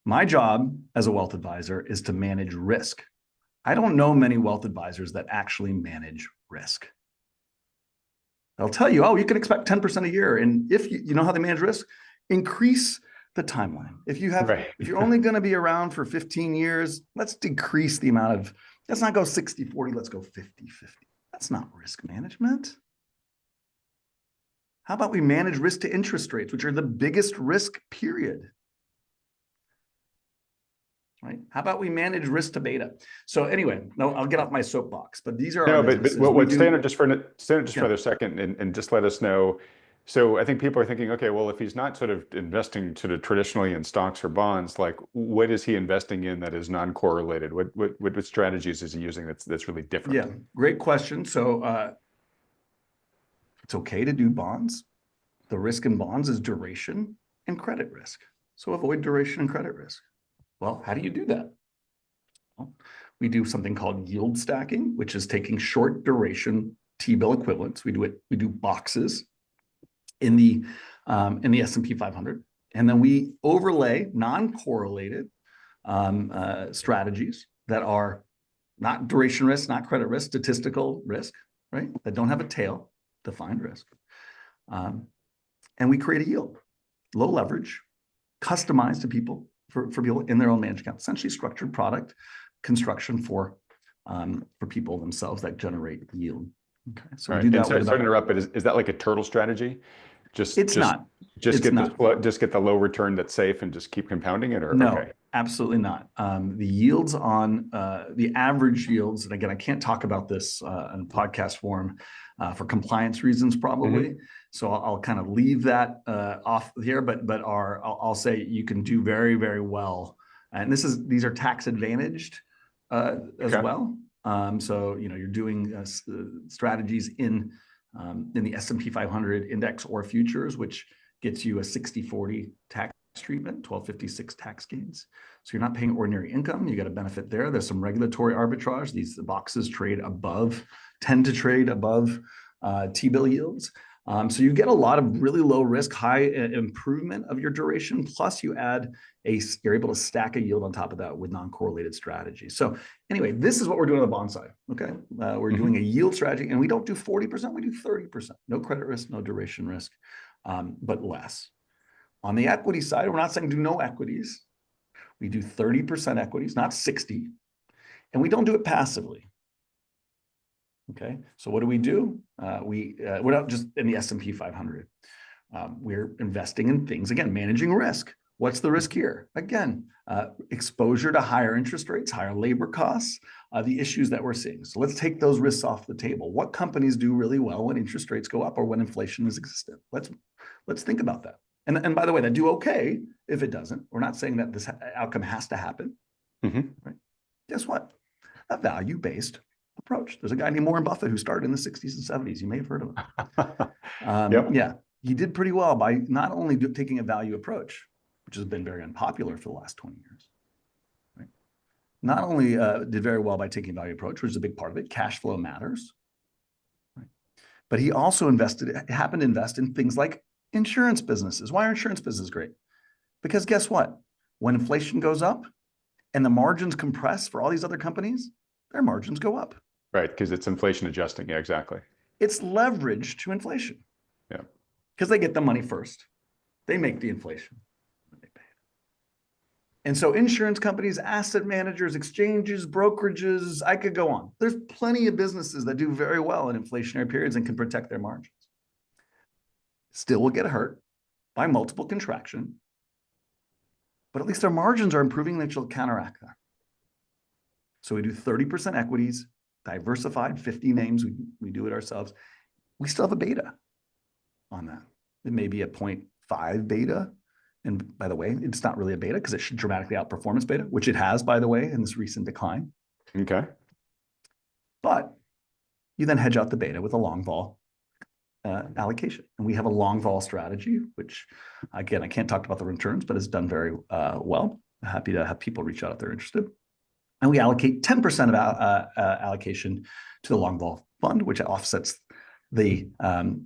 My job as a wealth advisor is to manage risk. I don't know many wealth advisors that actually manage risk. They'll tell you, oh, you can expect 10% a year. And if you know how they manage risk, increase the timeline. If you're only going to be around for 15 years, let's decrease the amount of, let's not go 60-40, let's go 50-50. That's not risk management. How about we manage risk to interest rates, which are the biggest risk, period? Right? How about we manage risk to beta? So anyway, no, I'll get off my soapbox, but these are stand up just for another second and just let us know. So I think people are thinking, okay, well, if he's not sort of investing sort of traditionally in stocks or bonds, like what is he investing in that is non-correlated? What strategies is he using that's really different? Yeah, great question. So it's okay to do bonds. The risk in bonds is duration and credit risk. So avoid duration and credit risk. Well, how do you do that? Well, we do something called yield stacking, which is taking short duration T-bill equivalents. We do boxes in the S&P 500, and then we overlay non-correlated strategies that are not duration risk, not credit risk, statistical risk, right? That don't have a tail, defined risk, and we create a yield, low leverage, customized to people. For people in their own managed account, essentially structured product construction for people themselves that generate yield. Okay, so we do that. Sorry to interrupt, but is that like a turtle strategy? Just get the low return that's safe and just keep compounding it, or no? Okay. Absolutely not. The yields on the average yields, and again, I can't talk about this in podcast form for compliance reasons, probably. Mm-hmm. So I'll kind of leave that off here, but I'll say you can do very, very well, and these are tax advantaged as well. So you're doing strategies in the S&P 500 index or futures, which gets you a 60-40 tax treatment, 1256 tax gains. So you're not paying ordinary income. You got a benefit there. There's some regulatory arbitrage. These boxes tend to trade above T-bill yields. So you get a lot of really low risk, high improvement of your duration. Plus you're able to stack a yield on top of that with non-correlated strategies. So anyway, this is what we're doing on the bond side. Okay. We're doing a yield strategy, and we don't do 40%, we do 30%. No credit risk, no duration risk, but less. On the equity side, we're not saying do no equities. We do 30% equities, not 60. And we don't do it passively. Okay, so what do? We're not just in the S&P 500. We're investing in things, again, managing risk. What's the risk here? Again, exposure to higher interest rates, higher labor costs, the issues that we're seeing. So let's take those risks off the table. What companies do really well when interest rates go up or when inflation is existent? Let's think about that. And by the way, that do okay if it doesn't. We're not saying that this outcome has to happen. Right? Guess what? A value-based approach. There's a guy named Warren Buffett who started in the 60s and 70s. You may have heard of him. Yeah, he did pretty well by not only taking a value approach, which has been very unpopular for the last 20 years. Right? Not only did very well by taking a value approach, which is a big part of it. Cash flow matters. Right? But he also happened to invest in things like insurance businesses. Why are insurance businesses great? Because guess what? When inflation goes up and the margins compress for all these other companies, their margins go up. Right, because it's inflation adjusting. Yeah, exactly. It's leverage to inflation. Yeah. Because they get the money first. They make the inflation. They pay it. And so insurance companies, asset managers, exchanges, brokerages, I could go on. There's plenty of businesses that do very well in inflationary periods and can protect their margins. Still will get hurt by multiple contraction, but at least their margins are improving, that will counteract that. So we do 30% equities, diversified, 50 names, we do it ourselves. We still have a beta on that. It may be a 0.5 beta. And by the way, it's not really a beta because it should dramatically outperform its beta, which it has, by the way, in this recent decline. Okay. But you then hedge out the beta with a long vol allocation. And we have a long vol strategy, which again, I can't talk about the returns, but it's done very well. I'm happy to have people reach out if they're interested. And we allocate 10% of allocation to the long vol fund, which offsets the,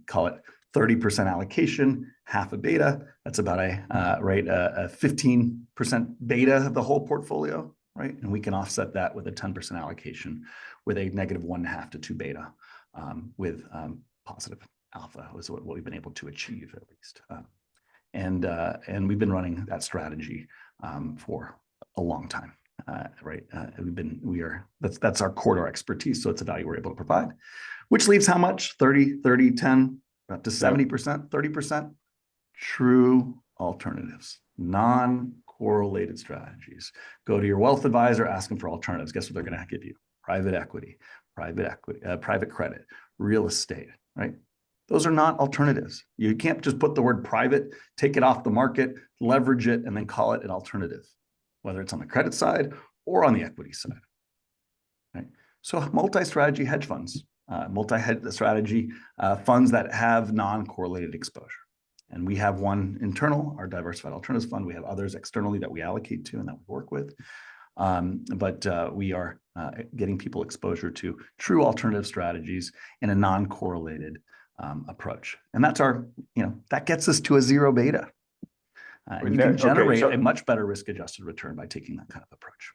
call it 30% allocation, half a beta. That's about a 15% beta of the whole portfolio, right? And we can offset that with a 10% allocation with a negative 1.5 to 2 beta with positive alpha was what we've been able to achieve at least. And we've been running that strategy for a long time. Right. That's our core to our expertise. So it's a value we're able to provide, which leaves how much? 30, 30, 10, up to 70%, 30% true alternatives, non-correlated strategies. Go to your wealth advisor, ask them for alternatives. Guess what they're going to give you? Private equity, private credit, real estate, right? Those are not alternatives. You can't just put the word private, take it off the market, leverage it, and then call it an alternative, whether it's on the credit side or on the equity side. Right? So multi-strategy hedge funds, multi-strategy funds that have non-correlated exposure. And we have one internal, our Diversified Alternatives Fund. We have others externally that we allocate to and that we work with. But we are getting people exposure to true alternative strategies in a non-correlated approach. And that's that gets us to a zero beta. And you can generate a much better risk-adjusted return by taking that kind of approach.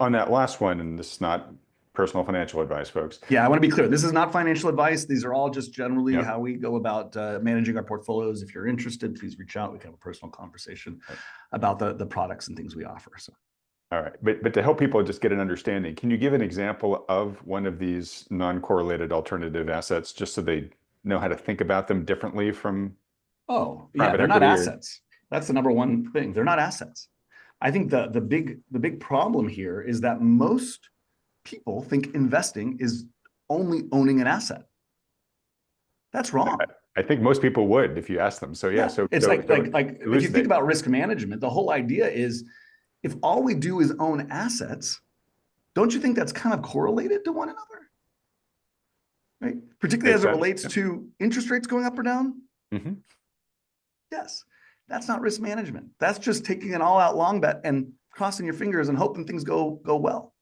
On that last one, and this is not personal financial advice, folks. Yeah, I want to be clear. This is not financial advice. These are all just generally how we go about managing our portfolios. If you're interested, please reach out. We can have a personal conversation about the products and things we offer. So. All right, but to help people just get an understanding, can you give an example of one of these non-correlated alternative assets, just so they know how to think about them differently from? Oh, yeah, they're not assets. That's the number one thing. They're not assets. I think the big problem here is that most people think investing is only owning an asset. That's wrong. I think most people would if you ask them. So yeah, so it's like if you think about risk management, the whole idea is if all we do is own assets, don't you think that's kind of correlated to one another? Right? Particularly as it relates to interest rates going up or down? Mm-hmm. Yes. That's not risk management. That's just taking an all-out long bet and crossing your fingers and hoping things go well.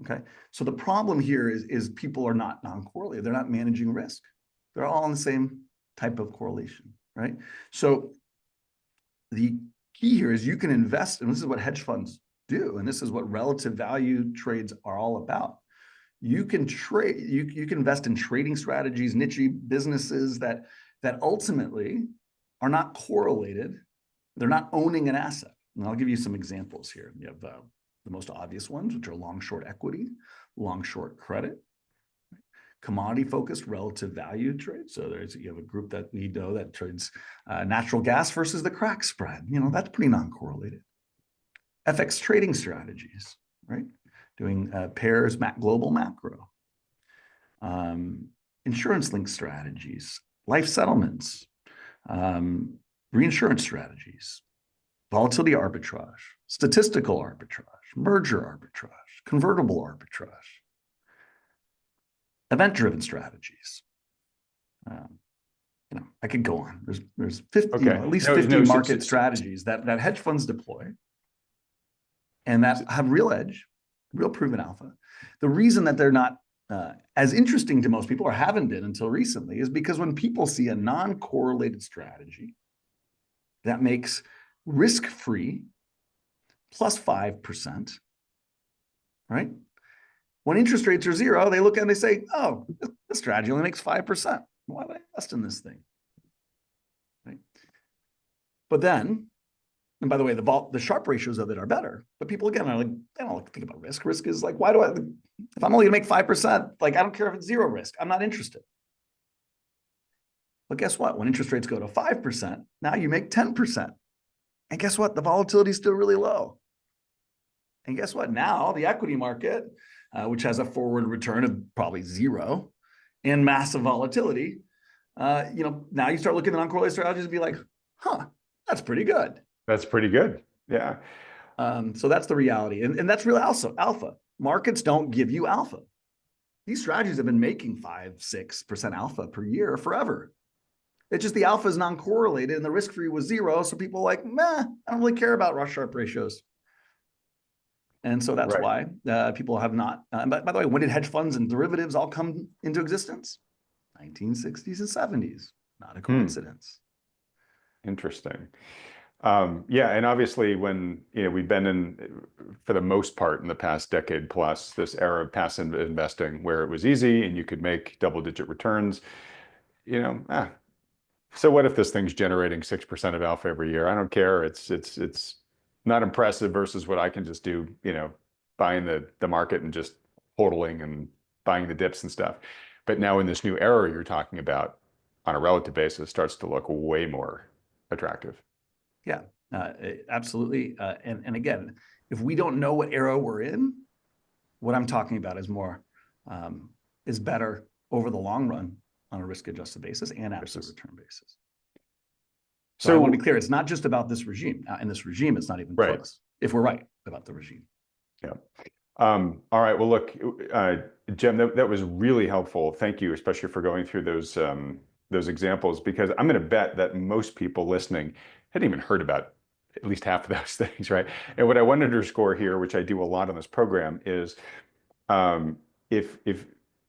Okay, so the problem here is people are not non-correlated. They're not managing risk. They're all in the same type of correlation, right? So the key here is you can invest, and this is what hedge funds do, and this is what relative value trades are all about. You can trade, you can invest in trading strategies, niche businesses that ultimately are not correlated. They're not owning an asset. And I'll give you some examples here. You have the most obvious ones, which are long short equity, long short credit, commodity focused relative value trade. So you have a group that we know that trades natural gas versus the crack spread. That's pretty non-correlated. FX trading strategies, right? Doing pairs, global macro. Insurance linked strategies, life settlements, reinsurance strategies, volatility arbitrage, statistical arbitrage, merger arbitrage, convertible arbitrage, event-driven strategies. I could go on. There's 50, at least 50 market strategies that hedge funds deploy and that have real edge, real proven alpha. The reason that they're not as interesting to most people, or haven't been until recently, is because when people see a non-correlated strategy that makes risk-free plus 5%, right? When interest rates are zero, they look at it and they say, oh, this strategy only makes 5%. Why would I invest in this thing? Right? But then, and by the way, the Sharpe ratios of it are better, but people again are like, they don't think about risk. Risk is like, if I'm only gonna make 5%, like I don't care if it's zero risk, I'm not interested. But guess what? When interest rates go to 5%, now you make 10%. And guess what? The volatility is still really low. And guess what? Now the equity market, which has a forward return of probably zero and massive volatility, now you start looking at non-correlated strategies and be like, huh, that's pretty good. That's pretty good. Yeah. So that's the reality. And that's real alpha. Markets don't give you alpha. These strategies have been making 5-6% alpha per year forever. It's just the alpha is non-correlated and the risk-free was zero. So people are like, meh, I don't really care about Sharpe ratios. And so that's why people have not. But by the way, when did hedge funds and derivatives all come into existence? 1960s and 70s. Not a coincidence. Interesting. Yeah, and obviously when we've been in, for the most part in the past decade plus, this era of passive investing where it was easy and you could make double-digit returns. So what if this thing's generating 6% of alpha every year? I don't care. It's not impressive versus what I can just do, buying the market and just hodling and buying the dips and stuff. But now in this new era you're talking about, on a relative basis, starts to look way more attractive. Yeah, absolutely. And again, if we don't know what era we're in, what I'm talking about is more is better over the long run on a risk-adjusted basis and absolute return basis. So I want to be clear, it's not just about this regime. In this regime, it's not even close, if we're right about the regime. Yeah. All right. Well, look, Jem, that was really helpful. Thank you, especially for going through those examples, because I'm going to bet that most people listening hadn't even heard about at least half of those things, right? And what I want to underscore here, which I do a lot on this program, is if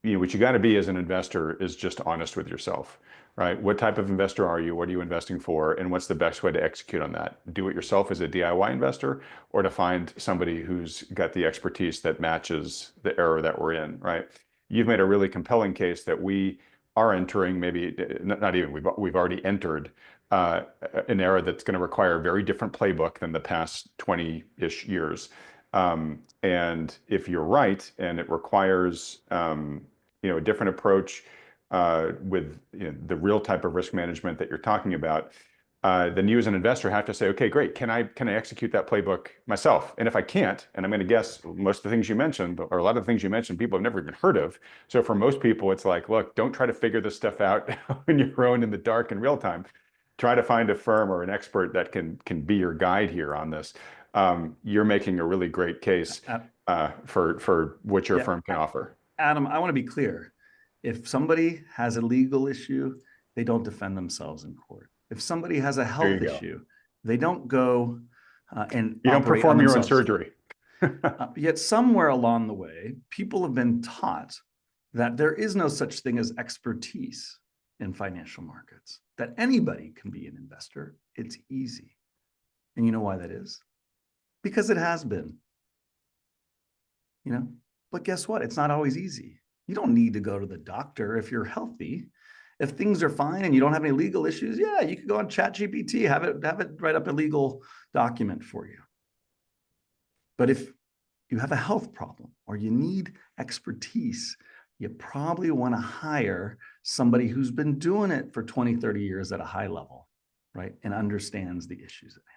what you got to be as an investor is just honest with yourself, right? What type of investor are you? What are you investing for? And what's the best way to execute on that? Do it yourself as a DIY investor, or to find somebody who's got the expertise that matches the era that we're in, right? You've made a really compelling case that we are entering, maybe not even, we've already entered an era that's going to require a very different playbook than the past 20-ish years. And if you're right, and it requires a different approach with the real type of risk management that you're talking about, then you as an investor have to say, okay, great, can I execute that playbook myself? And if I can't, and I'm going to guess most of the things you mentioned, or a lot of the things you mentioned, people have never even heard of. So for most people, it's like, look, don't try to figure this stuff out on your own in the dark in real time. Try to find a firm or an expert that can be your guide here on this. You're making a really great case for what your firm can offer. Adam, I want to be clear. If somebody has a legal issue, they don't defend themselves in court. If somebody has a There you health go. issue, they don't go and You don't operate on perform your own themselves. surgery. Yet somewhere along the way, people have been taught that there is no such thing as expertise in financial markets, that anybody can be an investor. It's easy. And you know why that is? Because it has been, but guess what? It's not always easy. You don't need to go to the doctor if you're healthy. If things are fine and you don't have any legal issues, yeah, you can go on ChatGPT, have it write up a legal document for you. But if you have a health problem or you need expertise, you probably want to hire somebody who's been doing it for 20, 30 years at a high level, right? And understands the issues at hand.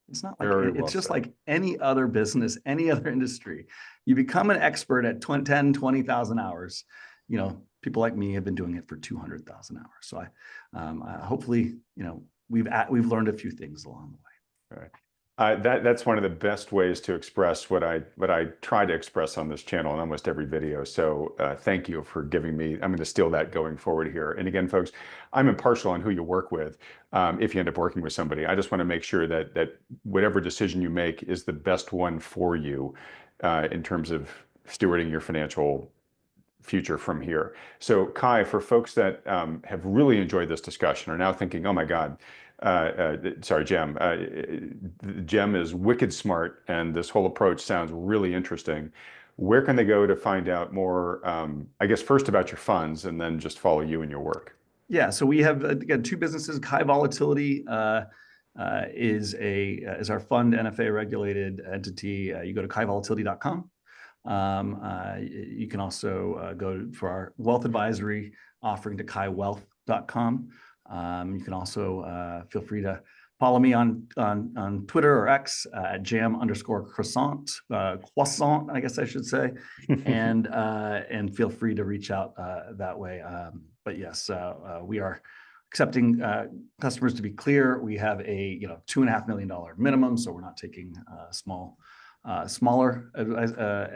It's not like, Very it's well just said. like any other business, any other industry. You become an expert at 10, 20,000 hours. People like me have been doing it for 200,000 hours. So hopefully, we've learned a few things along the way. All right. That's one of the best ways to express what I try to express on this channel in almost every video. So thank you for giving me. I'm going to steal that going forward here. And again, folks, I'm impartial on who you work with. If you end up working with somebody, I just want to make sure that whatever decision you make is the best one for you in terms of stewarding your financial future from here. So Kai, for folks that have really enjoyed this discussion, are now thinking, oh my God, sorry, Jem. Jem is wicked smart, and this whole approach sounds really interesting. Where can they go to find out more, I guess, first about your funds, and then just follow you in your work? Yeah, so we have again, two businesses. Kai Volatility is our fund NFA regulated entity. You go to kaivolatility.com. You can also go for our wealth advisory offering to kaiwealth.com. You can also feel free to follow me on Twitter or X at jam_croissant, croissant, I guess I should say, and feel free to reach out that way. But yes, we are accepting customers. To be clear, we have a $2.5 million minimum, so we're not taking smaller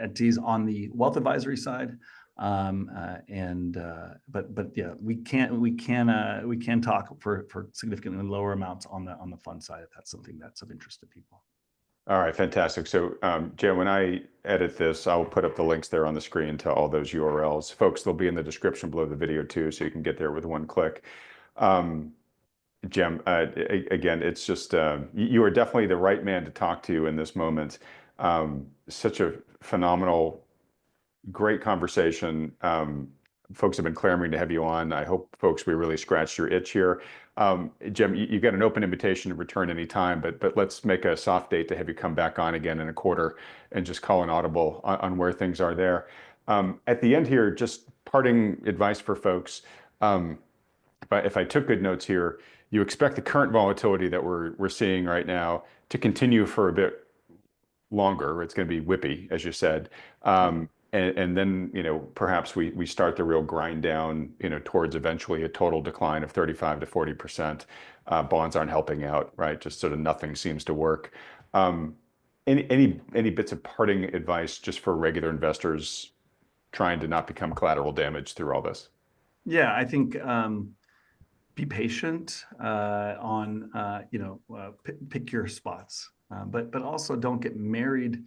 entities on the wealth advisory side. But yeah, we can talk for significantly lower amounts on the fund side if that's something that's of interest to people. All right, fantastic. So, Jim, when I edit this, I'll put up the links there on the screen to all those URLs. Folks, they'll be in the description below the video too, so you can get there with one click. Jim, again, it's just, you are definitely the right man to talk to in this moment. Such a phenomenal, great conversation. Folks have been clamoring to have you on. I hope, folks, we really scratched your itch here. Jim, you got an open invitation to return anytime, but let's make a soft date to have you come back on again in a quarter and just call an audible on where things are there. At the end here, just parting advice for folks. If I took good notes here, you expect the current volatility that we're seeing right now to continue for a bit longer. It's going to be whippy, as you said. And then, perhaps we start the real grind down, towards eventually a total decline of 35 to 40%. Bonds aren't helping out, right? Just sort of nothing seems to work. Any bits of parting advice just for regular investors trying to not become collateral damage through all this? Yeah, I think be patient pick your spots, but also don't get married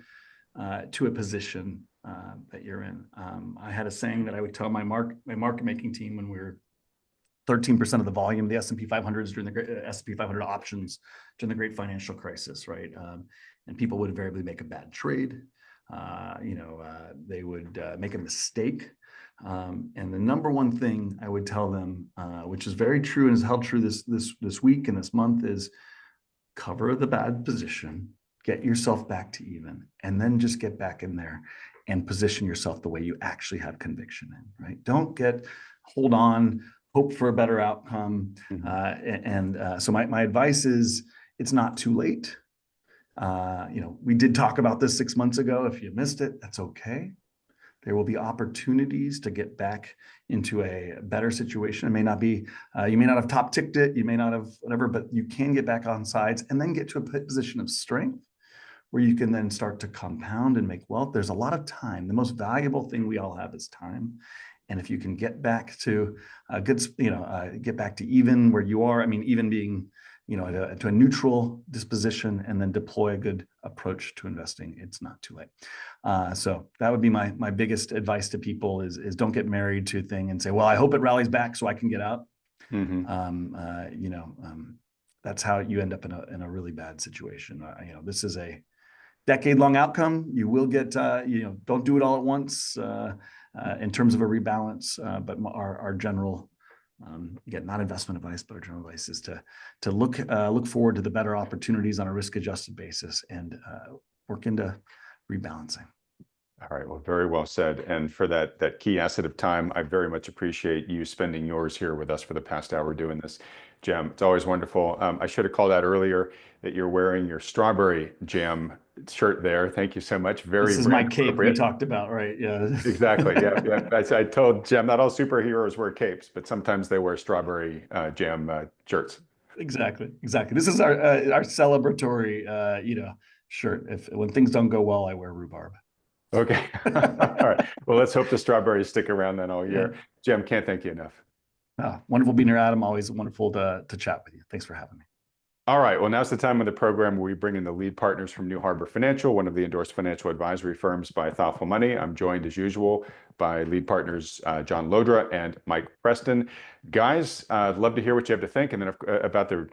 to a position that you're in. I had a saying that I would tell my market making team when we were 13% of the volume, the S&P 500s during the S&P 500 options during the great financial crisis, right? And people would invariably make a bad trade. They would make a mistake. And the number one thing I would tell them, which is very true and has held true this week and this month, is cover the bad position, get yourself back to even, and then just get back in there and position yourself the way you actually have conviction in, right? Don't hold on, hope for a better outcome. So my advice is, it's not too late. We did talk about this 6 months ago. If you missed it, that's okay. There will be opportunities to get back into a better situation. It may not be, you may not have top ticked it, you may not have whatever, but you can get back on sides and then get to a position of strength where you can then start to compound and make wealth. There's a lot of time. The most valuable thing we all have is time. And if you can get back to a good, get back to even where you are, I mean, even being, to a neutral disposition, and then deploy a good approach to investing, it's not too late. So that would be my biggest advice to people is don't get married to a thing and say, well, I hope it rallies back so I can get out. That's how you end up in a really bad situation. This is a decade-long outcome. You will get, don't do it all at once in terms of a rebalance. But our general, again, not investment advice, but our general advice is to look forward to the better opportunities on a risk-adjusted basis and work into rebalancing. All right, well, very well said. And for that key asset of time, I very much appreciate you spending yours here with us for the past hour doing this. Jam, it's always wonderful. I should have called out earlier that you're wearing your strawberry jam shirt there. Thank you so much. This is my cape we talked about, right? Yeah. Exactly. Yeah. I told Jam not all superheroes wear capes, but sometimes they wear strawberry jam shirts. Exactly. This is our celebratory, shirt. When things don't go well, I wear rhubarb. Okay. All right. Well, let's hope the strawberries stick around then all year. Yeah. Jim, can't thank you enough. Wonderful being here, Adam. Always wonderful to chat with you. Thanks for having me. All right. Well, now's the time of the program where we bring in the lead partners from New Harbor Financial, one of the endorsed financial advisory firms by Thoughtful Money. I'm joined as usual by lead partners John Lodra and Mike Preston. Guys, I'd love to hear what you have to think, and then about the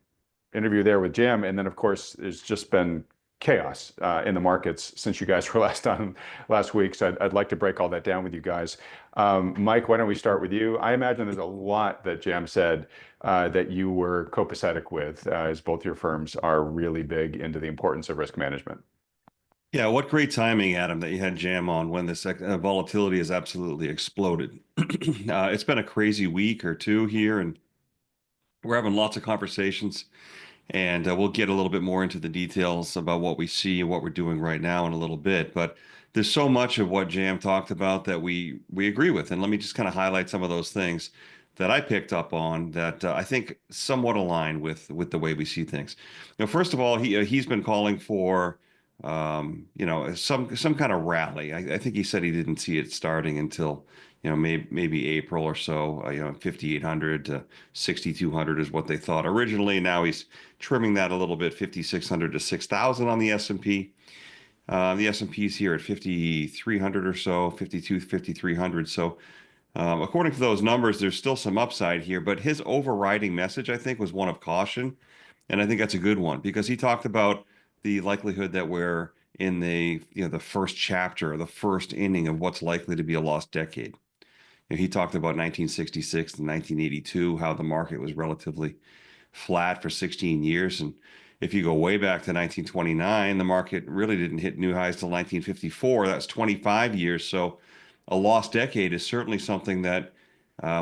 interview there with Jam. And then, of course, there's just been chaos in the markets since you guys were last on last week. So I'd like to break all that down with you guys. Mike, why don't we start with you? I imagine there's a lot that Jam said that you were copacetic with, as both your firms are really big into the importance of risk management. Yeah, what great timing, Adam, that you had Jam on when this volatility has absolutely exploded. It's been a crazy week or two here, and we're having lots of conversations. And we'll get a little bit more into the details about what we see and what we're doing right now in a little bit. But there's so much of what Jam talked about that we agree with. And let me just kind of highlight some of those things that I picked up on that I think somewhat align with the way we see things. First of all, he's been calling for some kind of rally. I think he said he didn't see it starting until maybe April or so. 5,800 to 6,200 is what they thought originally. Now he's trimming that a little bit, 5,600 to 6,000 on the S&P. The S&P's here at 5,300 or so, 52, 5,300. So according to those numbers, there's still some upside here. But his overriding message, I think, was one of caution. And I think that's a good one, because he talked about the likelihood that we're in the first chapter, or the first inning of what's likely to be a lost decade. He talked about 1966 to 1982, how the market was relatively flat for 16 years. And if you go way back to 1929, the market really didn't hit new highs till 1954. That's 25 years. So a lost decade is certainly something that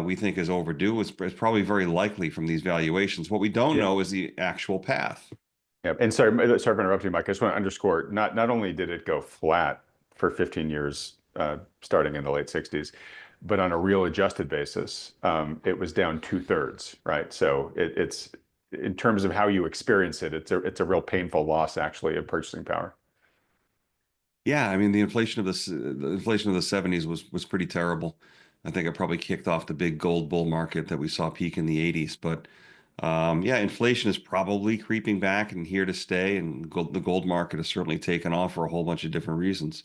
we think is overdue. It's probably very likely from these valuations. What we don't know is the actual path. Yeah, and sorry for interrupting you, Mike. I just want to underscore, not only did it go flat for 15 years, starting in the late 60s, but on a real adjusted basis, it was down 2/3, right? So it's in terms of how you experience it, it's a real painful loss, actually, of purchasing power. Yeah, I mean, the inflation of the 70s was pretty terrible. I think it probably kicked off the big gold bull market that we saw peak in the 80s. But yeah, inflation is probably creeping back and here to stay, and the gold market has certainly taken off for a whole bunch of different reasons.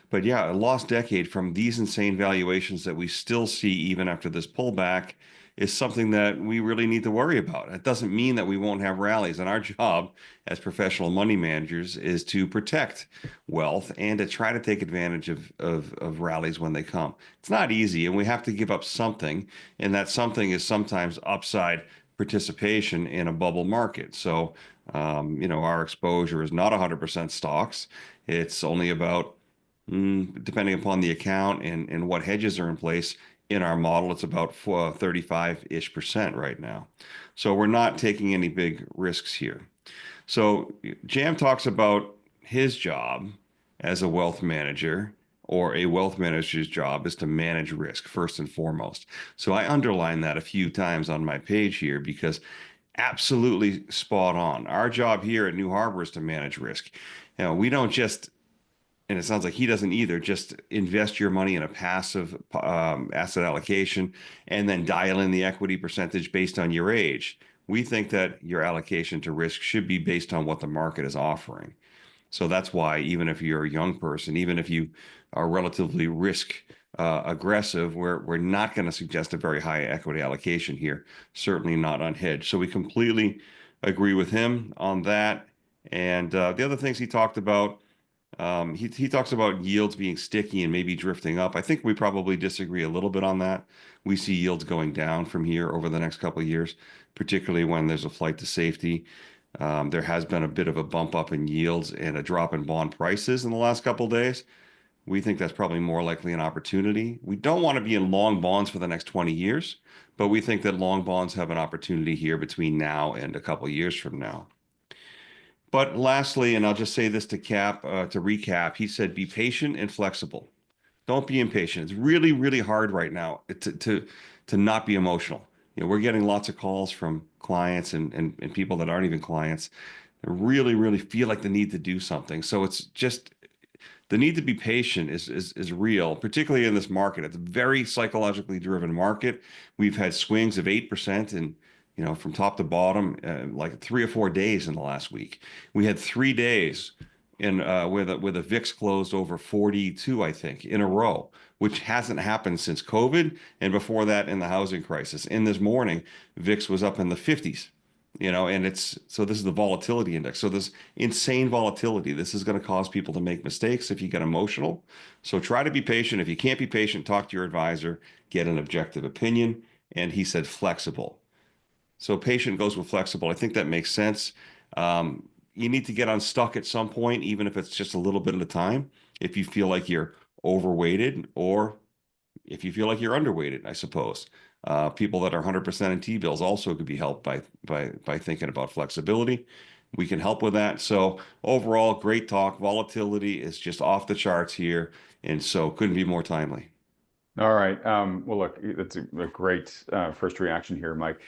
But yeah, a lost decade from these insane valuations that we still see even after this pullback is something that we really need to worry about. It doesn't mean that we won't have rallies. And our job as professional money managers is to protect wealth and to try to take advantage of rallies when they come. It's not easy, and we have to give up something. And that something is sometimes upside participation in a bubble market. So, our exposure is not 100% stocks. It's only about, depending upon the account and what hedges are in place in our model, it's about 35-ish% right now. So we're not taking any big risks here. So Jam talks about his job as a wealth manager, or a wealth manager's job is to manage risk first and foremost. So I underline that a few times on my page here, because absolutely spot on. Our job here at New Harbor is to manage risk. We don't just and it sounds like he doesn't either, just invest your money in a passive asset allocation and then dial in the equity percentage based on your age. We think that your allocation to risk should be based on what the market is offering. So that's why even if you're a young person, even if you are relatively risk aggressive, we're not going to suggest a very high equity allocation here, certainly not unhedged. So we completely agree with him on that. And the other things he talked about, he talks about yields being sticky and maybe drifting up. I think we probably disagree a little bit on that. We see yields going down from here over the next couple of years, particularly when there's a flight to safety. There has been a bit of a bump up in yields and a drop in bond prices in the last couple of days. We think that's probably more likely an opportunity. We don't want to be in long bonds for the next 20 years, but we think that long bonds have an opportunity here between now and a couple of years from now. But lastly, and I'll just say this to recap, he said, be patient and flexible. Don't be impatient. It's really, really hard right now to not be emotional. You know, we're getting lots of calls from clients and people that aren't even clients that really, really feel like the need to do something. So it's just the need to be patient is real, particularly in this market. It's a very psychologically driven market. We've had swings of 8% and from top to bottom, like 3 or 4 days in the last week. We had 3 days in where the VIX closed over 42, I think, in a row, which hasn't happened since COVID, and before that in the housing crisis. In this morning, VIX was up in the 50s, and this is the volatility index. So this insane volatility, this is going to cause people to make mistakes if you get emotional. So try to be patient. If you can't be patient, talk to your advisor, get an objective opinion. And he said flexible. So patient goes with flexible. I think that makes sense. You need to get unstuck at some point, even if it's just a little bit at a time, if you feel like you're overweighted or if you feel like you're underweighted, I suppose. People that are 100% in T-bills also could be helped by thinking about flexibility. We can help with that. So overall, great talk. Volatility is just off the charts here, and so couldn't be more timely. All right. Well, look, that's a great first reaction here, Mike.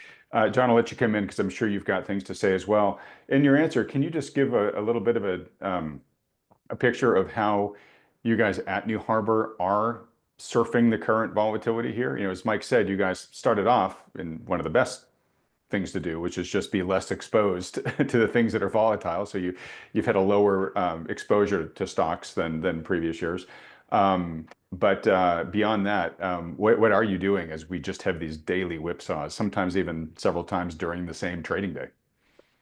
John, I'll let you come in because I'm sure you've got things to say as well. In your answer, can you just give a little bit of a picture of how you guys at New Harbor are surfing the current volatility here? As Mike said, you guys started off in one of the best things to do, which is just be less exposed to the things that are volatile. So you've had a lower exposure to stocks than previous years. But beyond that, what are you doing as we just have these daily whipsaws, sometimes even several times during the same trading day?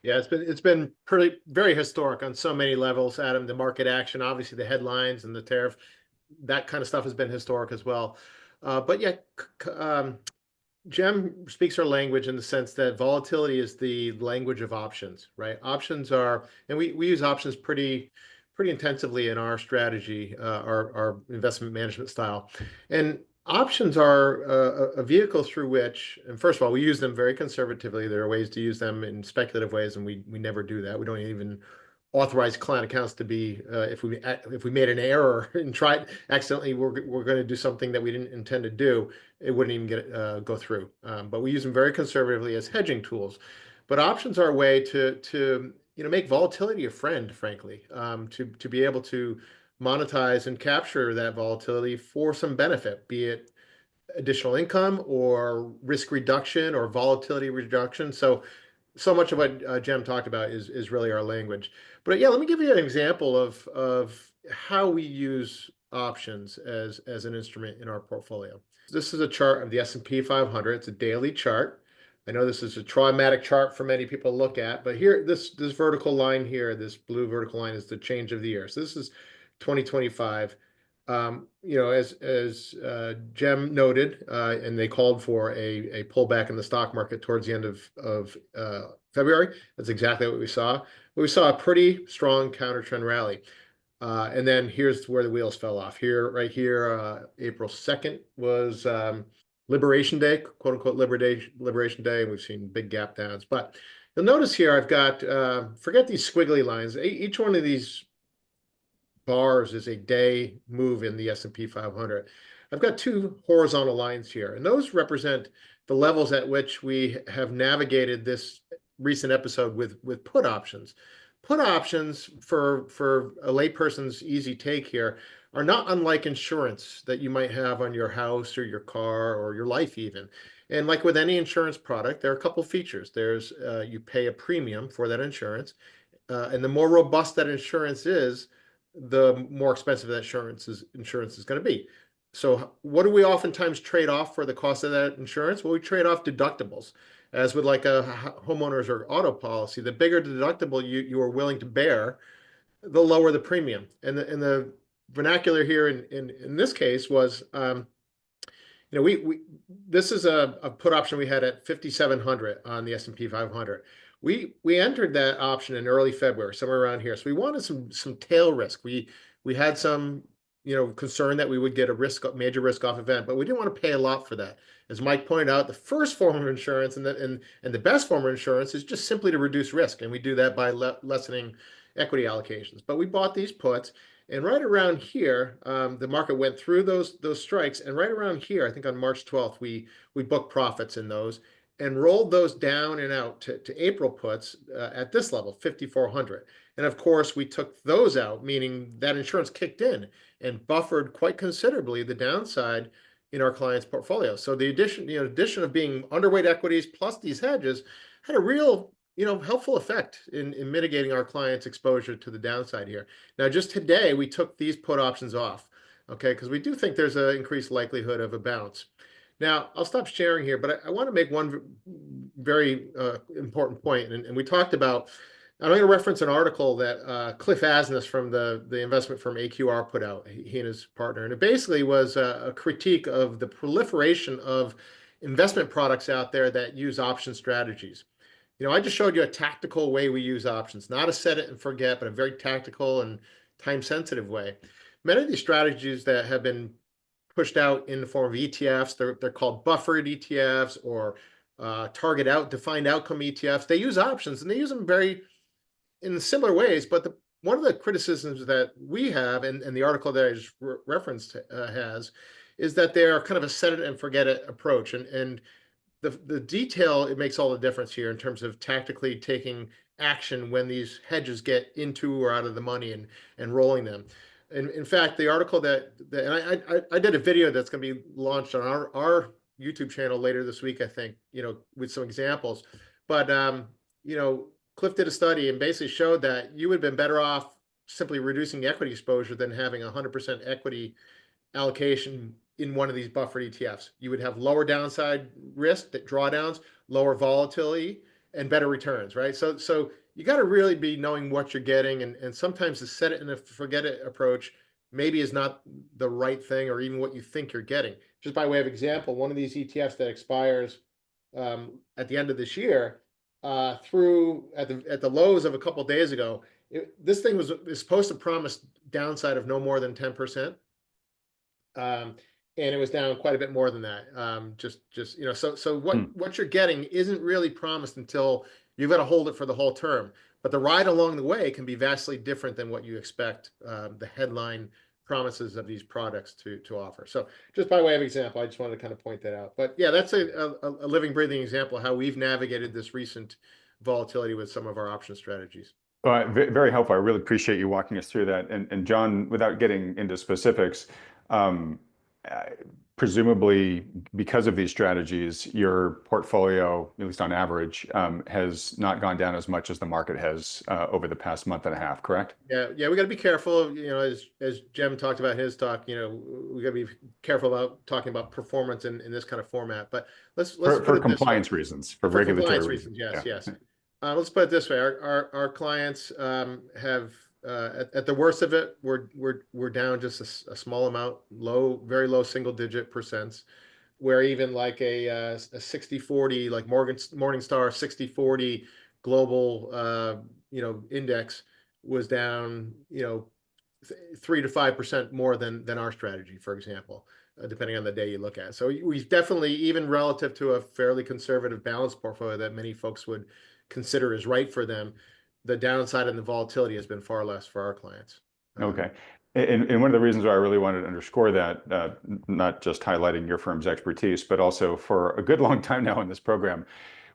Yeah, it's been very historic on so many levels, Adam. The market action, obviously the headlines and the tariff, that kind of stuff has been historic as well. But yeah, Jem speaks our language in the sense that volatility is the language of options, right? Options are, and we use options pretty intensively in our strategy, our investment management style. And options are a vehicle through which, and first of all, we use them very conservatively. There are ways to use them in speculative ways, and we never do that. We don't even authorize client accounts to be, if we made an error and tried accidentally, we're going to do something that we didn't intend to do, it wouldn't even go through. But we use them very conservatively as hedging tools. But options are a way to make volatility a friend, frankly, to be able to monetize and capture that volatility for some benefit, be it additional income or risk reduction or volatility reduction. So much of what Jem talked about is really our language. But yeah, let me give you an example of how we use options as an instrument in our portfolio. This is a chart of the S&P 500. It's a daily chart. I know this is a traumatic chart for many people to look at, but here, this vertical line here, this blue vertical line is the change of the year. So this is 2025. As Jem noted, and they called for a pullback in the stock market towards the end of February. That's exactly what we saw. We saw a pretty strong counter trend rally. And then here's where the wheels fell off. Right here, April 2nd was Liberation Day, quote unquote Liberation Day. We've seen big gap downs. But you'll notice here I've got, forget these squiggly lines. Each one of these bars is a day move in the S&P 500. I've got 2 horizontal lines here, and those represent the levels at which we have navigated this recent episode with put options. put options, for a layperson's easy take here, are not unlike insurance that you might have on your house or your car or your life even. And like with any insurance product, there are a couple features. There's you pay a premium for that insurance, and the more robust that insurance is, the more expensive that insurance is going to be. So what do we oftentimes trade off for the cost of that insurance? Well, we trade off deductibles. As with like a homeowners or auto policy, the bigger the deductible you are willing to bear, the lower the premium. And the vernacular here in this case was, we this is a put option we had at 5,700 on the S&P 500. We entered that option in early February, somewhere around here. So we wanted some tail risk. We had some concern that we would get a major risk off event, but we didn't want to pay a lot for that. As Mike pointed out, the first form of insurance and the best form of insurance is just simply to reduce risk, and we do that by lessening equity allocations. But we bought these puts, and right around here, the market went through those strikes, and right around here, I think on March 12th, we booked profits in those and rolled those down and out to April puts at this level, 5,400. And of course, we took those out, meaning that insurance kicked in and buffered quite considerably the downside in our clients' portfolio. So the addition of being underweight equities plus these hedges had a real helpful effect in mitigating our clients' exposure to the downside here. Now, just today, we took these put options off, okay, because we do think there's an increased likelihood of a bounce. Now, I'll stop sharing here, but I want to make one very important point. And we talked about, I'm going to reference an article that Cliff Asness from the investment firm AQR put out, he and his partner. And it basically was a critique of the proliferation of investment products out there that use option strategies. I just showed you a tactical way we use options, not a set it and forget, but a very tactical and time-sensitive way. Many of these strategies that have been pushed out in the form of ETFs, they're called buffered ETFs or defined outcome ETFs. They use options, and they use them in similar ways. But one of the criticisms that we have, and the article that I just referenced has, is that they are kind of a set it and forget it approach. And the detail, it makes all the difference here in terms of tactically taking action when these hedges get into or out of the money and rolling them. And in fact, the article and I did a video that's going to be launched on our YouTube channel later this week, I think, with some examples. But, Cliff did a study and basically showed that you would have been better off simply reducing equity exposure than having 100% equity allocation in one of these buffered ETFs. You would have lower downside risk, drawdowns, lower volatility, and better returns, right? So you got to really be knowing what you're getting, and sometimes the set it and forget it approach maybe is not the right thing or even what you think you're getting. Just by way of example, one of these ETFs that expires at the end of this year, through at the lows of a couple of days ago, this thing is supposed to promise downside of no more than 10%. And it was down quite a bit more than that. So what you're getting isn't really promised until you've got to hold it for the whole term. But the ride along the way can be vastly different than what you expect the headline promises of these products to offer. So just by way of example, I just wanted to kind of point that out. But yeah, that's a living, breathing example of how we've navigated this recent volatility with some of our option strategies. Very helpful. I really appreciate you walking us through that. And John, without getting into specifics, presumably because of these strategies, your portfolio, at least on average, has not gone down as much as the market has over the past month and a half, correct? Yeah, we got to be careful. As Jem talked about in his talk, we got to be careful about talking about performance in this kind of format. But let's for compliance reasons, for regulatory reasons. Yes. Let's put it this way: our clients have. At the worst of it, we're down just a small amount, very low single-digit percents, where even like a 60/40, like Morningstar 60/40 global index was down 3 to 5% more than our strategy, for example, depending on the day you look at. So we've definitely, even relative to a fairly conservative balanced portfolio that many folks would consider is right for them, the downside and the volatility has been far less for our clients. Okay. And one of the reasons why I really wanted to underscore that, not just highlighting your firm's expertise, but also for a good long time now in this program,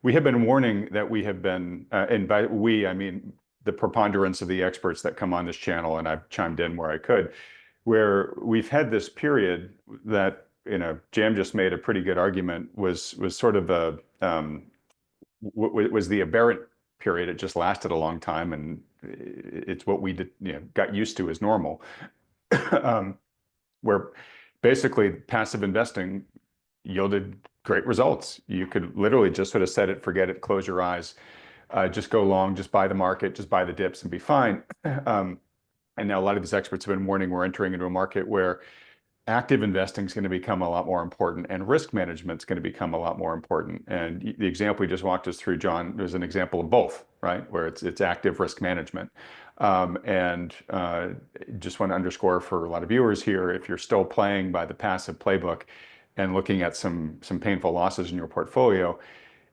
we have been warning that we have been, and by we, I mean the preponderance of the experts that come on this channel, and I've chimed in where I could, where we've had this period that, Jam just made a pretty good argument, was sort of a was the aberrant period. It just lasted a long time, and it's what we did, got used to as normal, where basically passive investing yielded great results. You could literally just sort of set it, forget it, close your eyes, just go long, just buy the market, just buy the dips and be fine. And now a lot of these experts have been warning we're entering into a market where active investing is going to become a lot more important, and risk management is going to become a lot more important. And the example you just walked us through, John, is an example of both, right? Where it's active risk management. And just want to underscore for a lot of viewers here, if you're still playing by the passive playbook and looking at some painful losses in your portfolio,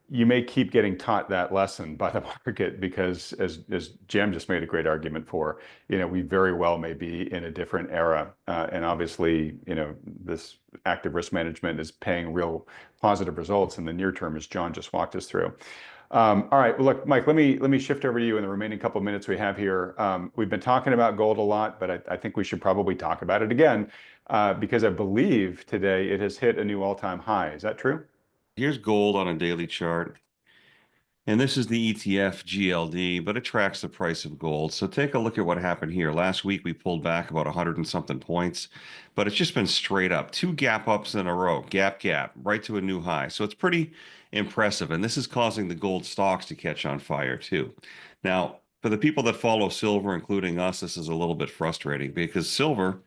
you may keep getting taught that lesson by the market, because as Jam just made a great argument for, we very well may be in a different era. And obviously, this active risk management is paying real positive results in the near term, as John just walked us through. All right, well, look, Mike, let me shift over to you in the remaining couple of minutes we have here. We've been talking about gold a lot, but I think we should probably talk about it again, because I believe today it has hit a new all-time high. Is that true? Here's gold on a daily chart. And this is the ETF GLD, but it tracks the price of gold. So take a look at what happened here. Last week, we pulled back about 100 and something points, but it's just been straight up. 2 gap ups in a row, gap, right to a new high. So it's pretty impressive. And this is causing the gold stocks to catch on fire too. Now, for the people that follow silver, including us, this is a little bit frustrating because silver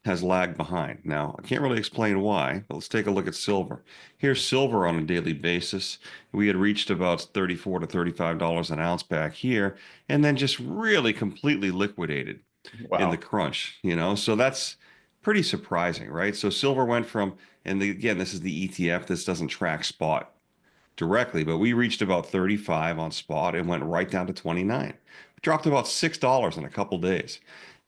has lagged behind. Now, I can't really explain why, but let's take a look at silver. Here's silver on a daily basis. We had reached about $34 to $35 an ounce back here, and then just really completely liquidated in the crunch, So that's pretty surprising, right? So silver went from, and again, this is the ETF. This doesn't track spot directly, but we reached about 35 on spot and went right down to 29. It dropped about $6 in a couple days.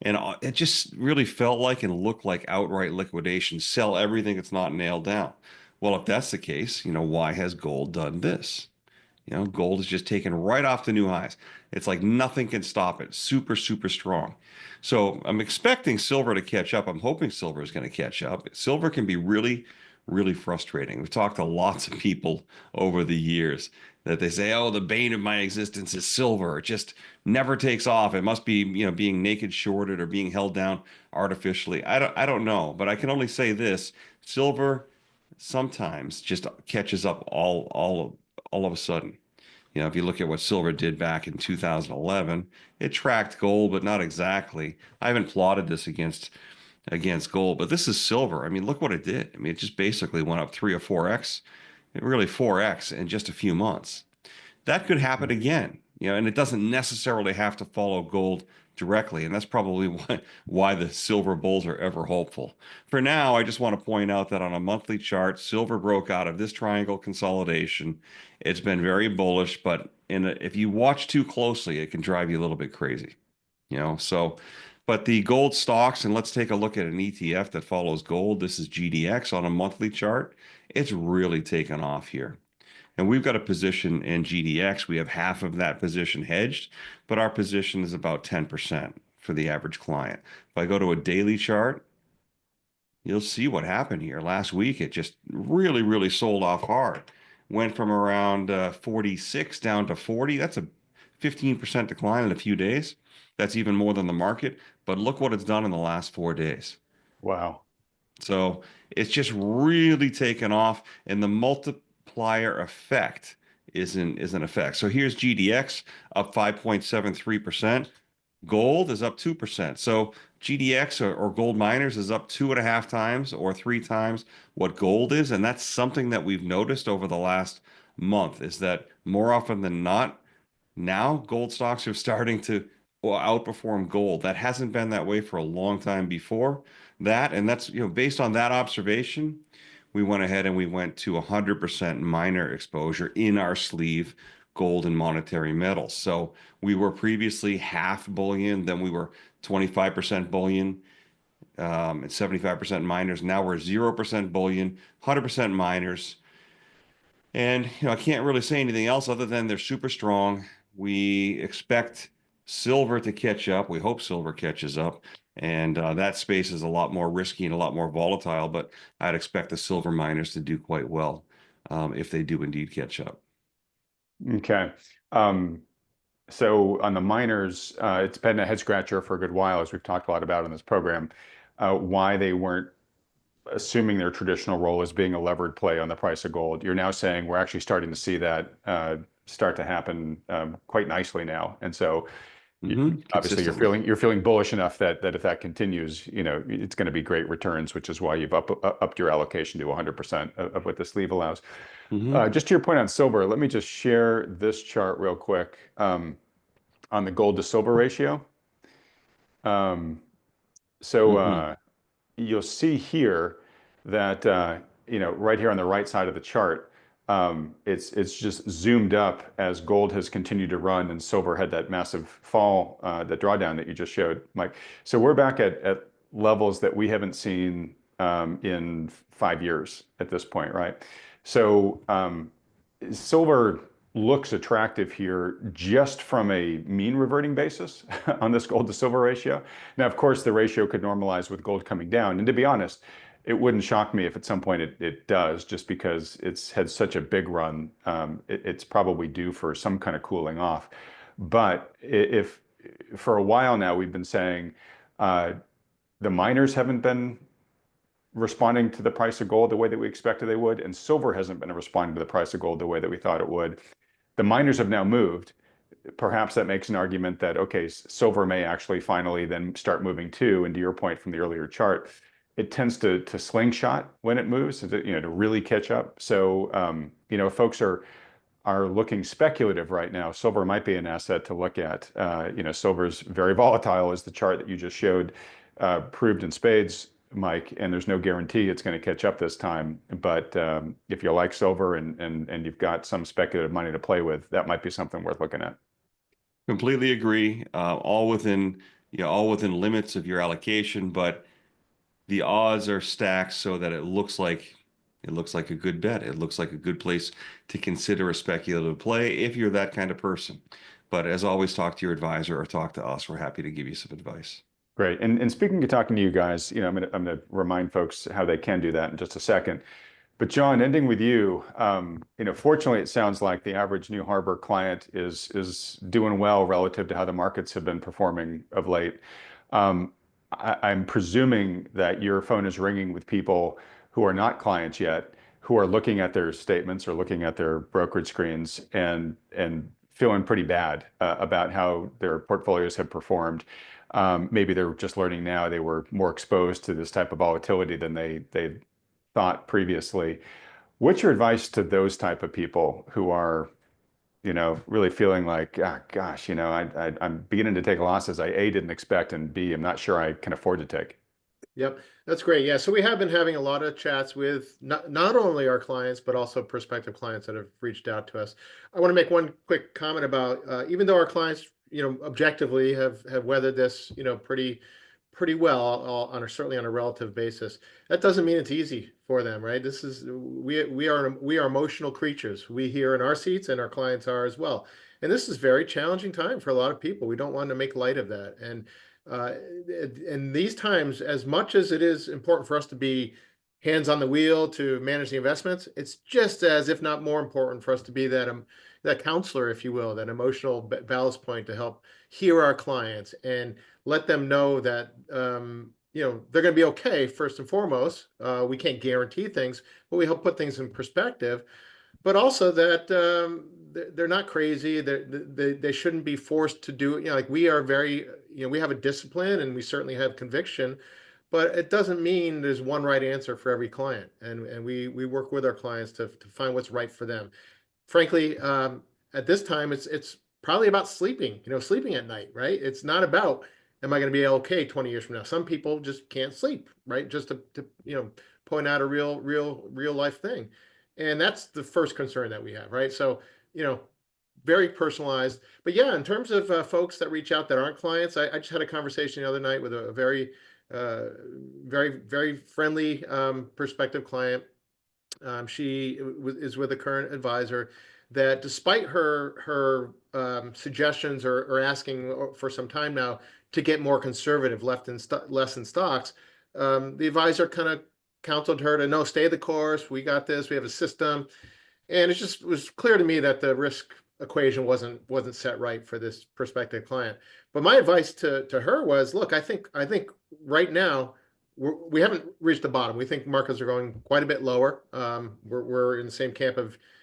And it just really felt like and looked like outright liquidation. Sell everything that's not nailed down. Well, if that's the case, why has gold done this? Gold is just taken right off the new highs. It's like nothing can stop it. Super, super strong. So I'm expecting silver to catch up. I'm hoping silver is going to catch up. Silver can be really, really frustrating. We've talked to lots of people over the years that they say, oh, the bane of my existence is silver. It just never takes off. It must be, being naked shorted or being held down artificially. I don't know, but I can only say this: silver sometimes just catches up all of a sudden. If you look at what silver did back in 2011, it tracked gold, but not exactly. I haven't plotted this against gold, but this is silver. I mean, look what it did. I mean, it just basically went up 3 or 4x, really 4x in just a few months. That could happen again, and it doesn't necessarily have to follow gold directly, and that's probably why the silver bulls are ever hopeful. For now, I just want to point out that on a monthly chart, silver broke out of this triangle consolidation. It's been very bullish, but if you watch too closely, it can drive you a little bit crazy, so. But the gold stocks, and let's take a look at an ETF that follows gold. This is GDX on a monthly chart. It's really taken off here. And we've got a position in GDX. We have half of that position hedged, but our position is about 10% for the average client. If I go to a daily chart, you'll see what happened here. Last week, it just really, really sold off hard. Went from around 46 down to 40. That's a 15% decline in a few days. That's even more than the market. But look what it's done in the last 4 days. Wow. So it's just really taken off, and the multiplier effect is in effect. So here's GDX up 5.73%. Gold is up 2%. So GDX or gold miners is up 2.5 times or 3 times what gold is. And that's something that we've noticed over the last month, is that more often than not, now gold stocks are starting to outperform gold. That hasn't been that way for a long time before that. And that's, based on that observation, we went ahead and we went to 100% miner exposure in our sleeve, gold and monetary metals. So we were previously half bullion, then we were 25% bullion, and 75% miners. Now we're 0% bullion, 100% miners. And I can't really say anything else other than they're super strong. We expect silver to catch up. We hope silver catches up. And that space is a lot more risky and a lot more volatile, but I'd expect the silver miners to do quite well if they do indeed catch up. Okay. So on the miners, it's been a head scratcher for a good while, as we've talked a lot about in this program, why they weren't assuming their traditional role as being a levered play on the price of gold. You're now saying we're actually starting to see that start to happen quite nicely now. And so obviously you're feeling bullish enough that if that continues, it's going to be great returns, which is why you've upped your allocation to 100% of what the sleeve allows. Just to your point on silver, let me just share this chart real quick on the gold to silver ratio. You'll see here that right here on the right side of the chart, it's just zoomed up as gold has continued to run and silver had that massive fall, the drawdown that you just showed, Mike. So we're back at levels that we haven't seen in 5 years at this point, right? So silver looks attractive here just from a mean reverting basis on this gold to silver ratio. Now, of course, the ratio could normalize with gold coming down. And to be honest, it wouldn't shock me if at some point it does, just because it's had such a big run. It's probably due for some kind of cooling off. But if for a while now we've been saying the miners haven't been responding to the price of gold the way that we expected they would, and silver hasn't been responding to the price of gold the way that we thought it would. The miners have now moved. Perhaps that makes an argument that, okay, silver may actually finally then start moving too. And to your point from the earlier chart, it tends to slingshot when it moves, to really catch up. So, folks are looking speculative right now. Silver might be an asset to look at. Silver's very volatile, as the chart that you just showed proved in spades, Mike, and there's no guarantee it's going to catch up this time. But if you like silver and you've got some speculative money to play with, that might be something worth looking at. Completely agree. All within limits of your allocation, but the odds are stacked so that it looks like a good bet. It looks like a good place to consider a speculative play if you're that kind of person. But as always, talk to your advisor or talk to us. We're happy to give you some advice. Great. And speaking of talking to you guys, I'm gonna remind folks how they can do that in just a second. But John, ending with you, fortunately, it sounds like the average New Harbor client is doing well relative to how the markets have been performing of late. I'm presuming that your phone is ringing with people who are not clients yet, who are looking at their statements or looking at their brokerage screens and feeling pretty bad about how their portfolios have performed. Maybe they're just learning now they were more exposed to this type of volatility than they thought previously. What's your advice to those type of people who are, really feeling like, gosh, I'm beginning to take losses I A, didn't expect, and B, I'm not sure I can afford to take? Yep, that's great. Yeah, so we have been having a lot of chats with not only our clients, but also prospective clients that have reached out to us. I want to make one quick comment about even though our clients, objectively have weathered this, pretty well certainly on a relative basis. That doesn't mean it's easy for them, right? We are emotional creatures. We here in our seats, and our clients are as well. And this is a very challenging time for a lot of people. We don't want to make light of that. And in these times, as much as it is important for us to be hands on the wheel to manage the investments, it's just as, if not more important, for us to be that counselor, if you will, that emotional ballast point to help hear our clients and let them know that they're going to be okay. First and foremost, we can't guarantee things, but we help put things in perspective. But also that they're not crazy. They shouldn't be forced to do it. Like we are very, we have a discipline and we certainly have conviction, but it doesn't mean there's one right answer for every client. And we work with our clients to find what's right for them. Frankly, at this time, it's probably about sleeping, sleeping at night, right? It's not about, am I going to be okay 20 years from now? Some people just can't sleep, right? Just to point out a real life thing. And that's the first concern that we have, right? So, very personalized. But yeah, in terms of folks that reach out that aren't clients, I just had a conversation the other night with a very, very friendly prospective client. She is with a current advisor. that despite her suggestions or asking for some time now to get more conservative, less in stocks, the advisor kind of counseled her to no, stay the course. We got this. We have a system, and it just was clear to me that the risk equation wasn't set right for this prospective client. But my advice to her was, look, I think right now we haven't reached the bottom. We think markets are going quite a bit lower. We're in the same camp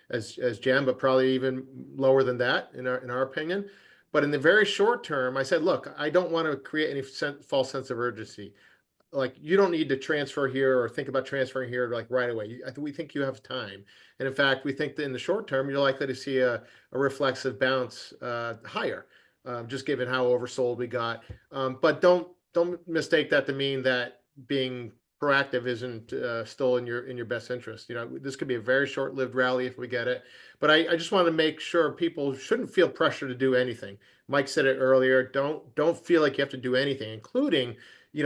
as Jem, but probably even lower than that in our opinion. But in the very short term, I said, look, I don't want to create any false sense of urgency. Like, you don't need to transfer here or think about transferring here like right away. We think you have time, and in fact, we think that in the short term you're likely to see a reflexive bounce higher, just given how oversold we got. But don't mistake that to mean that being proactive isn't still in your best interest. This could be a very short-lived rally if we get it. But I just want to make sure people shouldn't feel pressure to do anything. Mike said it earlier. Don't feel like you have to do anything, including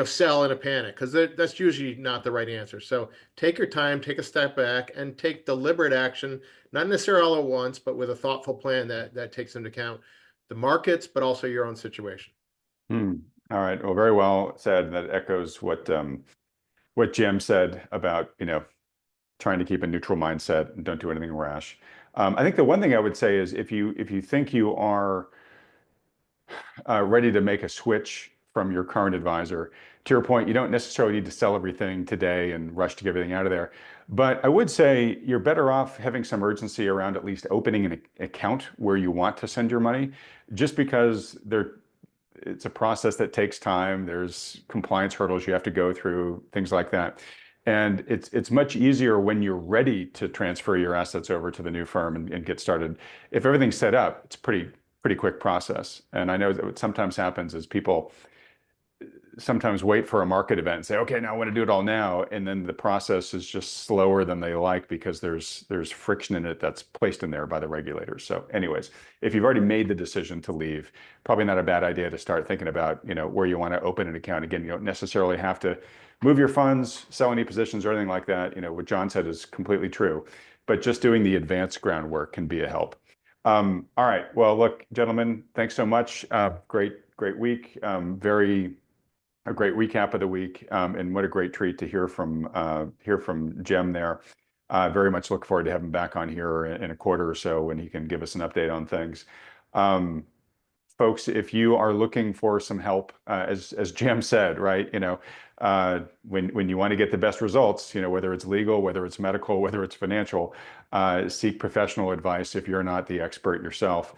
sell in a panic, because that's usually not the right answer. So take your time, take a step back, and take deliberate action, not necessarily all at once, but with a thoughtful plan that takes into account the markets, but also your own situation. All right. Well, very well said. That echoes what Jim said about, trying to keep a neutral mindset and don't do anything rash. I think the one thing I would say is if you think you are ready to make a switch from your current advisor, to your point, you don't necessarily need to sell everything today and rush to get everything out of there. But I would say you're better off having some urgency around at least opening an account where you want to send your money, just because it's a process that takes time. There's compliance hurdles you have to go through, things like that. And it's much easier when you're ready to transfer your assets over to the new firm and get started. If everything's set up, it's pretty quick process. And I know that what sometimes happens is people sometimes wait for a market event and say, okay, now I want to do it all now. And then the process is just slower than they like because there's friction in it that's placed in there by the regulators. So anyways, if you've already made the decision to leave, probably not a bad idea to start thinking about, where you want to open an account. Again, you don't necessarily have to move your funds, sell any positions or anything like that. What John said is completely true, but just doing the advanced groundwork can be a help. All right. Well, look, gentlemen, thanks so much. Great week. A great recap of the week, and what a great treat to hear from Jem there. Very much look forward to having him back on here in a quarter or so when he can give us an update on things. Folks, if you are looking for some help, as Jem said, right, when you want to get the best results, whether it's legal, whether it's medical, whether it's financial, seek professional advice if you're not the expert yourself.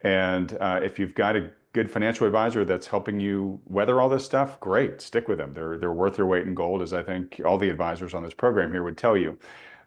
And if you've got a good financial advisor that's helping you weather all this stuff, great, stick with them. They're worth their weight in gold, as I think all the advisors on this program here would tell you.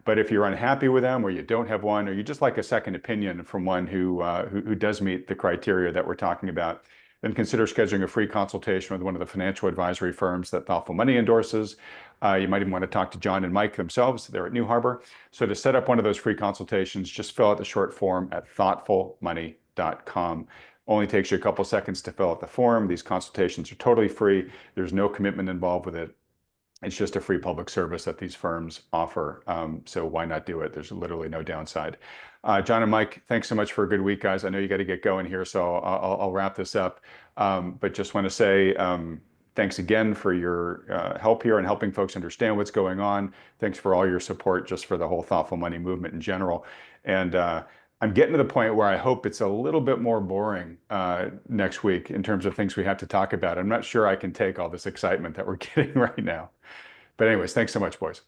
But if you're unhappy with them, or you don't have one, or you just like a second opinion from one who does meet the criteria that we're talking about, then consider scheduling a free consultation with one of the financial advisory firms that Thoughtful Money endorses. You might even want to talk to John and Mike themselves. They're at New Harbor. So to set up one of those free consultations, just fill out the short form at thoughtfulmoney.com. Only takes you a couple seconds to fill out the form. These consultations are totally free. There's no commitment involved with it. It's just a free public service that these firms offer. So why not do it? There's literally no downside. John and Mike, thanks so much for a good week, guys. I know you got to get going here, so I'll wrap this up. But just want to say thanks again for your help here and helping folks understand what's going on. Thanks for all your support just for the whole thoughtful money movement in general. And I'm getting to the point where I hope it's a little bit more boring next week in terms of things we have to talk about. I'm not sure I can take all this excitement that we're getting right now. But anyways, thanks so much, boys.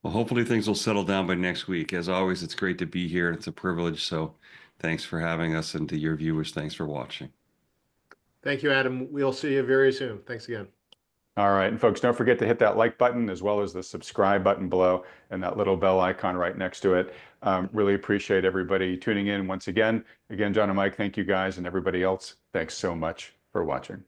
Well, hopefully things will settle down by next week. As always, it's great to be here. It's a privilege. So thanks for having us, and to your viewers, thanks for watching. Thank you, Adam. We'll see you very soon. Thanks again. All right. And folks, don't forget to hit that like button as well as the subscribe button below and that little bell icon right next to it. Really appreciate everybody tuning in once again. Again, John and Mike, thank you guys, and everybody else, thanks so much for watching.